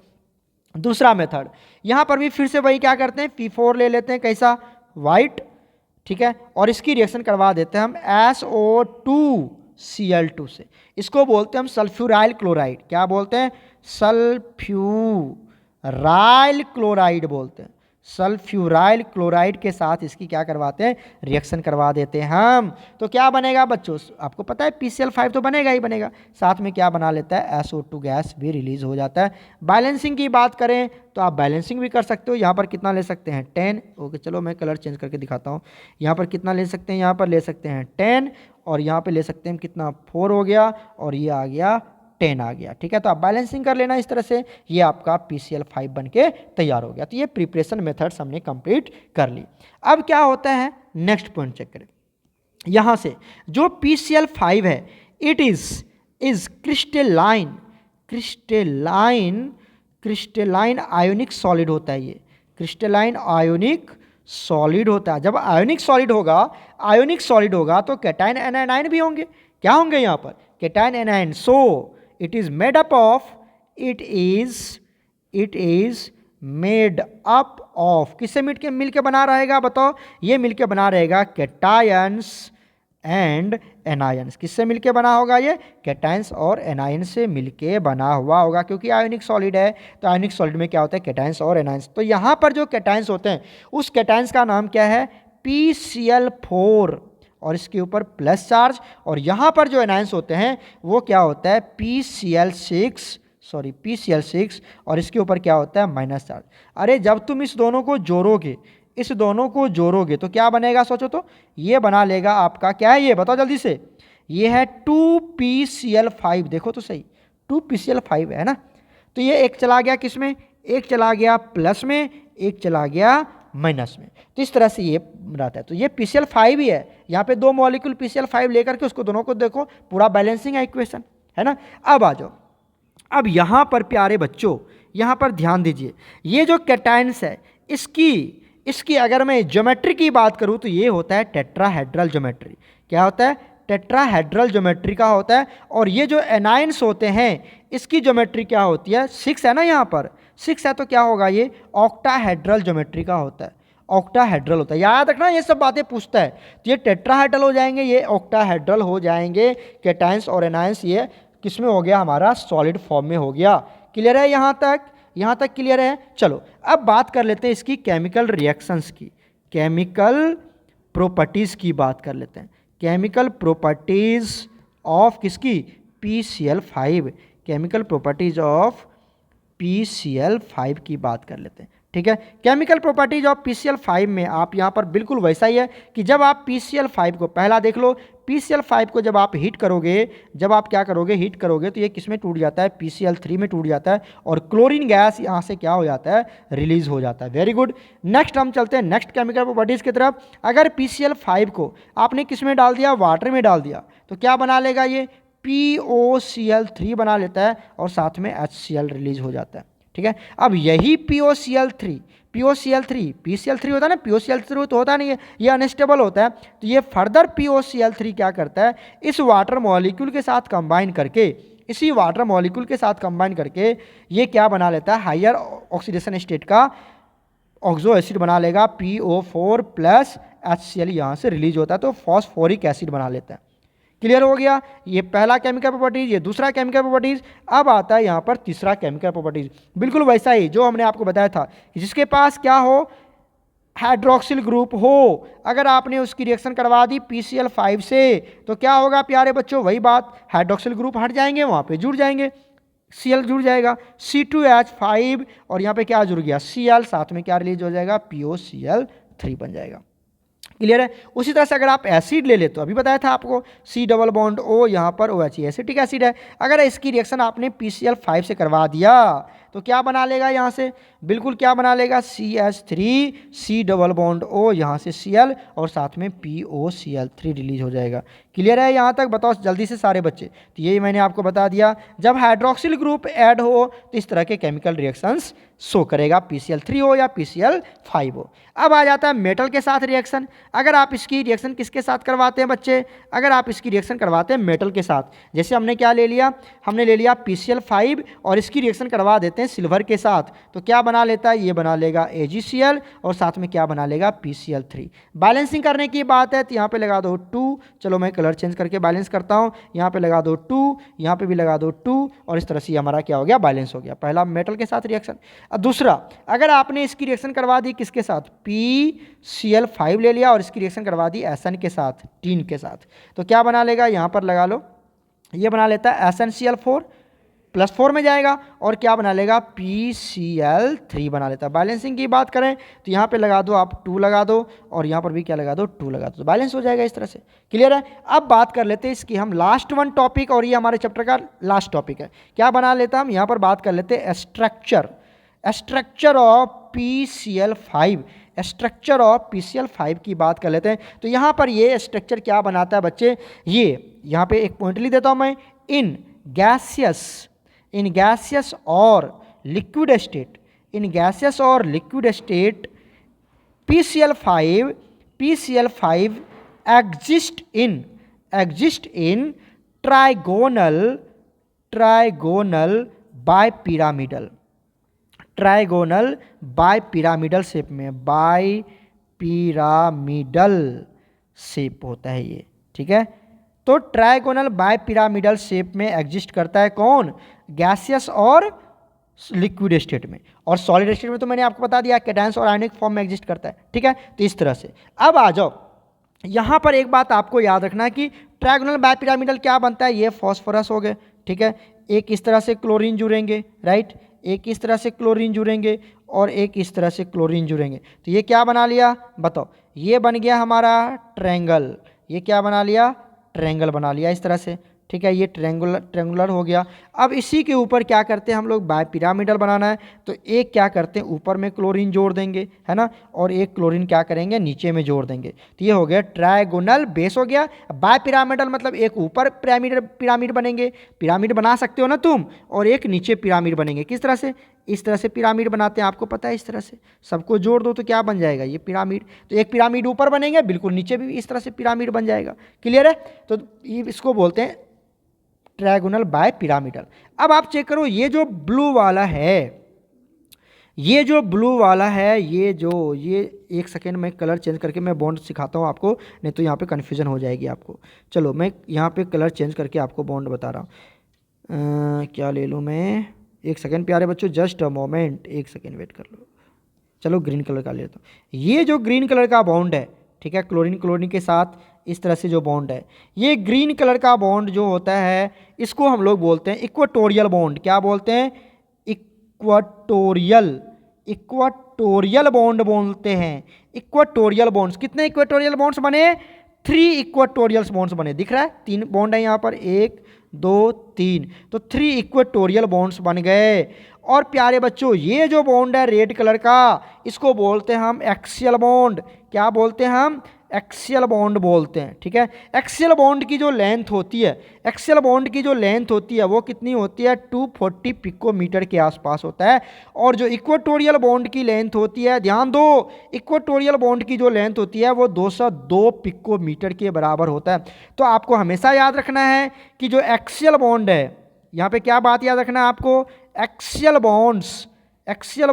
दूसरा मेथड, यहाँ पर भी फिर से वही क्या करते हैं, P4 ले लेते हैं, कैसा, वाइट। ठीक है, और इसकी रिएक्शन करवा देते हैं हम SO2Cl2 से। इसको बोलते हैं हम सल्फ्यूराइल क्लोराइड। क्या बोलते हैं, सल्फ्यूराइल क्लोराइड बोलते हैं। सल्फ्यूराइल क्लोराइड के साथ इसकी क्या करवाते हैं, रिएक्शन करवा देते हैं हम। तो क्या बनेगा बच्चों, आपको पता है PCl5 तो बनेगा ही बनेगा, साथ में क्या बना लेता है, SO2 गैस भी रिलीज हो जाता है। बैलेंसिंग की बात करें तो आप बैलेंसिंग भी कर सकते हो। यहाँ पर कितना ले सकते हैं, 10। ओके, चलो मैं कलर चेंज करके दिखाता हूँ। यहाँ पर कितना ले सकते हैं, यहाँ पर ले सकते हैं 10, और यहाँ पे ले सकते हैं कितना, 4 हो गया, और ये आ गया 10 आ गया। ठीक है, तो आप बैलेंसिंग कर लेना इस तरह से, ये आपका PCl5 बन के तैयार हो गया। तो ये प्रिपरेशन मेथड्स हमने कंप्लीट कर ली। अब क्या होता है, नेक्स्ट पॉइंट चेक करें। यहाँ से जो PCl5 है, it is crystalline ionic solid होता है। ये क्रिस्टेलाइन आयोनिक सॉलिड होता है। जब आयोनिक सॉलिड होगा तो कैटायन एनायन भी होंगे। क्या होंगे यहाँ पर, cation anion. So it is made up of किससे मिलके बना रहेगा, बताओ, ये मिलके बना रहेगा कैटायंस एंड एनायंस। किससे मिलके बना होगा, ये कैटायंस और एनायंस से मिलके बना हुआ होगा, क्योंकि आयोनिक सॉलिड है। तो आयोनिक सॉलिड में क्या होता है, कैटायंस और एनायंस। तो यहाँ पर जो कैटायंस होते हैं, उस कैटायंस का नाम क्या है, PCl4, और इसके ऊपर प्लस चार्ज। और यहाँ पर जो एनायंस होते हैं वो क्या होता है, PCl6, और इसके ऊपर क्या होता है, माइनस चार्ज। अरे जब तुम इस दोनों को जोड़ोगे तो क्या बनेगा, सोचो तो, ये बना लेगा आपका, क्या है ये, बताओ जल्दी से, ये है 2PCl5। देखो तो सही, 2PCl5 है ना। तो ये एक चला गया किस में, एक चला गया प्लस में, एक चला गया माइनस में। तो इस तरह से ये रहता है। तो ये PCl5 ही है। यहाँ पे 2 मॉलिक्यूल PCl5 लेकर के उसको दोनों को देखो, पूरा बैलेंसिंग है इक्वेशन, है ना। अब आ जाओ, अब यहाँ पर प्यारे बच्चों, यहाँ पर ध्यान दीजिए, ये जो कैटायंस है, इसकी अगर मैं ज्योमेट्री की बात करूँ तो ये होता है टेट्राहेड्रल ज्योमेट्री। क्या होता है, टेट्राहेड्रल ज्योमेट्री का होता है। और ये जो एनायंस होते हैं, इसकी ज्योमेट्री क्या होती है, 6 है ना, यहाँ पर 6 है, तो क्या होगा, ये ऑक्टाहेड्रल ज्योमेट्री का होता है। ऑक्टाहेड्रल होता है, याद रखना, ये सब बातें पूछता है। तो ये टेट्राहेड्रल हो जाएंगे, ये ऑक्टाहेड्रल हो जाएंगे। कैटायंस और एनायंस ये किस में हो गया, हमारा सॉलिड फॉर्म में हो गया। क्लियर है यहाँ तक क्लियर है। चलो अब बात कर लेते हैं इसकी केमिकल रिएक्शंस की, केमिकल प्रॉपर्टीज की बात कर लेते हैं। केमिकल प्रॉपर्टीज ऑफ किसकी, PCl5, chemical properties of PCl5 की बात कर लेते हैं। ठीक है, केमिकल प्रॉपर्टीज ऑफ PCl5 में आप यहाँ पर बिल्कुल वैसा ही है कि जब आप PCl5 को, पहला देख लो, PCl5 को जब आप हीट करोगे, हीट करोगे तो ये किस में टूट जाता है, PCl3 में टूट जाता है, और क्लोरीन गैस यहाँ से क्या हो जाता है, रिलीज हो जाता है। Very good. नेक्स्ट हम चलते हैं नेक्स्ट केमिकल प्रॉपर्टीज़ की तरफ। अगर PCl5 को आपने किस में डाल दिया, वाटर में डाल दिया, तो क्या बना लेगा, ये POCl3 बना लेता है, और साथ में HCl रिलीज हो जाता है। ठीक है, अब यही POCl3 PCl3 होता है ना, POCl3 तो होता नहीं है, ये अनस्टेबल होता है। तो ये फर्दर POCl3 क्या करता है, इस वाटर मॉलिक्यूल के साथ कंबाइन करके, ये क्या बना लेता है, हायर ऑक्सीडेशन स्टेट का ऑक्सो एसिड बना लेगा, PO4 प्लस HCl यहाँ से रिलीज होता है, तो फॉस्फोरिक एसिड बना लेता है। क्लियर हो गया, ये पहला केमिकल प्रॉपर्टीज, ये दूसरा केमिकल प्रॉपर्टीज। अब आता है यहाँ पर तीसरा केमिकल प्रॉपर्टीज, बिल्कुल वैसा ही जो हमने आपको बताया था कि जिसके पास क्या हो, हाइड्रोक्सिल ग्रुप हो, अगर आपने उसकी रिएक्शन करवा दी PCl5 से, तो क्या होगा प्यारे बच्चों, वही बात, हाइड्रोक्सिल ग्रुप हट जाएंगे, वहाँ पे जुड़ जाएंगे, Cl जुड़ जाएगा, C2H5 और यहाँ पे क्या जुड़ गया Cl, साथ में क्या रिलीज हो जाएगा POCl3 बन जाएगा। क्लियर है। उसी तरह से अगर आप एसिड ले ले, तो अभी बताया था आपको C डबल बॉन्ड O, यहाँ पर OH एसिटिक एसिड है, अगर इसकी रिएक्शन आपने PCl5 से करवा दिया तो क्या बना लेगा यहाँ से, बिल्कुल क्या बना लेगा CH3 C double bond O, यहाँ से Cl और साथ में POCl3 रिलीज हो जाएगा। क्लियर है यहाँ तक, बताओ जल्दी से सारे बच्चे। तो यही मैंने आपको बता दिया, जब हाइड्रोक्सिल ग्रुप ऐड हो तो इस तरह के केमिकल रिएक्शंस शो करेगा, PCl3 हो या PCl5 हो। अब आ जाता है मेटल के साथ रिएक्शन। अगर आप इसकी रिएक्शन किसके साथ करवाते हैं बच्चे, अगर आप इसकी रिएक्शन करवाते हैं मेटल के साथ, जैसे हमने क्या ले लिया, हमने ले लिया PCl5 और इसकी रिएक्शन करवा देते हैं सिल्वर के साथ, तो क्या बना लेता है, ये बना लेगा AgCl और साथ में क्या बना लेगा PCl3। बैलेंसिंग करने की बात है तो यहाँ पे लगा दो 2, चलो मैं कलर चेंज करके बैलेंस करता हूँ, यहाँ पे लगा दो 2, यहाँ पे भी लगा दो 2 और इस तरह से हमारा क्या हो गया, बैलेंस हो गया। पहला मेटल के साथ रिएक्शन। दूसरा, अगर आपने इसकी रिएक्शन करवा दी किसके साथ, PCl5 ले लिया और इसकी रिएक्शन करवा दी Sn के साथ, टीन के साथ, तो क्या बना लेगा, यहाँ पर लगा लो, ये बना लेता है SnCl4 +4 में जाएगा और क्या बना लेगा PCl3 बना लेता है। बैलेंसिंग की बात करें तो यहाँ पे लगा दो आप 2 लगा दो और यहाँ पर भी क्या लगा दो 2 लगा दो, तो बैलेंस हो जाएगा इस तरह से। क्लियर है। अब बात कर लेते हैं इसकी हम लास्ट वन टॉपिक, और ये हमारे चैप्टर का लास्ट टॉपिक है। क्या बना लेता हम यहाँ पर बात कर लेते हैं structure of PCl5, structure of PCl5 की बात कर लेते हैं। तो यहाँ पर ये स्ट्रक्चर क्या बनाता है बच्चे, ये यहाँ पे एक पॉइंट लिख देता हूँ मैं, इन गैसियस और liquid state PCl5 exist in trigonal bipyramidal shape में, बाइपिरामिडल शेप होता है ये, ठीक है। तो ट्राइगोनल बाइपिरामिडल शेप में एग्जिस्ट करता है कौन, गैसियस और लिक्विड स्टेट में, और सॉलिड स्टेट में तो मैंने आपको बता दिया कैटायंस और आयनिक फॉर्म में एग्जिस्ट करता है, ठीक है। तो इस तरह से अब आ जाओ, यहाँ पर एक बात आपको याद रखना है कि ट्राइगोनल बाइपिरामिडल क्या बनता है, ये फॉस्फोरस हो गए, ठीक है, एक इस तरह से क्लोरीन जुड़ेंगे, राइट, एक इस तरह से क्लोरीन जुड़ेंगे और एक इस तरह से क्लोरीन जुड़ेंगे, तो ये क्या बना लिया बताओ, ये बन गया हमारा ट्रायंगल, ये क्या बना लिया, ट्रायंगल बना लिया इस तरह से, ठीक है, ये ट्रायंगुलर हो गया। अब इसी के ऊपर क्या करते हैं हम लोग, बाइपिरामिडल बनाना है तो एक क्या करते हैं ऊपर में क्लोरीन जोड़ देंगे, है ना, और एक क्लोरीन क्या करेंगे नीचे में जोड़ देंगे, तो ये हो गया ट्रायगोनल बेस हो गया। बाइपिरामिडल मतलब एक ऊपर पिरामिड बनेंगे, पिरामिड बना सकते हो ना तुम, और एक नीचे पिरामिड बनेंगे, किस तरह से, इस तरह से पिरामिड बनाते हैं, आपको पता है, इस तरह से सबको जोड़ दो तो क्या बन जाएगा, ये पिरामिड, तो एक पिरामिड ऊपर बनेंगे, बिल्कुल नीचे भी इस तरह से पिरामिड बन जाएगा। क्लियर है। तो इसको बोलते हैं ट्रायगोनल बाइपिरामिडल। अब आप चेक करो, ये जो ब्लू वाला है, ये एक सेकेंड में कलर चेंज करके मैं बॉन्ड सिखाता हूँ आपको, नहीं तो यहाँ पे कन्फ्यूजन हो जाएगी आपको। चलो मैं यहाँ पे कलर चेंज करके आपको बॉन्ड बता रहा हूँ, क्या ले लूँ मैं, एक सेकेंड प्यारे बच्चों, जस्ट अ मोमेंट, एक सेकेंड वेट कर लो। चलो ग्रीन कलर का ले लेता हूँ, ये जो ग्रीन कलर का बॉन्ड है, ठीक है, क्लोरीन के साथ इस तरह से जो बॉन्ड है, ये ग्रीन कलर का बॉन्ड जो होता है इसको हम लोग बोलते हैं इक्वेटोरियल बॉन्ड। क्या बोलते हैं, इक्वेटोरियल बॉन्ड बोलते हैं। इक्वेटोरियल बॉन्ड्स, कितने इक्वेटोरियल बॉन्ड्स बने, 3 इक्वेटोरियल बॉन्ड्स बने, दिख रहा है 3 बॉन्ड है यहाँ पर, 1 2 3, तो 3 इक्वेटोरियल बॉन्ड्स बन गए। और प्यारे बच्चों ये जो बॉन्ड है रेड कलर का, इसको बोलते हैं हम एक्सियल बॉन्ड। क्या बोलते हैं हम, एक्सियल बॉन्ड बोलते हैं, ठीक है। एक्सियल बॉन्ड की जो लेंथ होती है, वो कितनी होती है, 240 पिकोमीटर के आसपास होता है। और जो इक्वेटोरियल बॉन्ड की लेंथ होती है, ध्यान दो, इक्वेटोरियल बॉन्ड की जो लेंथ होती है वो 202 पिकोमीटर के बराबर होता है। तो आपको हमेशा याद रखना है कि जो एक्सियल बॉन्ड है, यहाँ पे क्या बात याद रखना है आपको, एक्सियल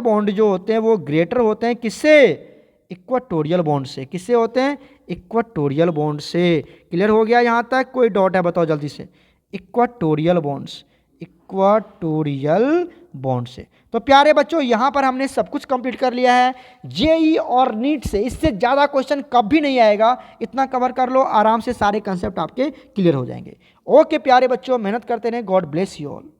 बॉन्ड जो होते हैं वो ग्रेटर होते हैं किससे, इक्वेटोरियल बॉन्ड से। किससे होते हैं, इक्वेटोरियल बॉन्ड से। क्लियर हो गया यहाँ तक, कोई डॉट है बताओ जल्दी से, इक्वेटोरियल बॉन्ड्स, इक्वाटोरियल बॉन्ड से। तो प्यारे बच्चों यहाँ पर हमने सब कुछ कंप्लीट कर लिया है। जेई और नीट से इससे ज़्यादा क्वेश्चन कभी नहीं आएगा, इतना कवर कर लो, आराम से सारे कंसेप्ट आपके क्लियर हो जाएंगे। ओके प्यारे बच्चों, मेहनत करते रहें। God bless you all.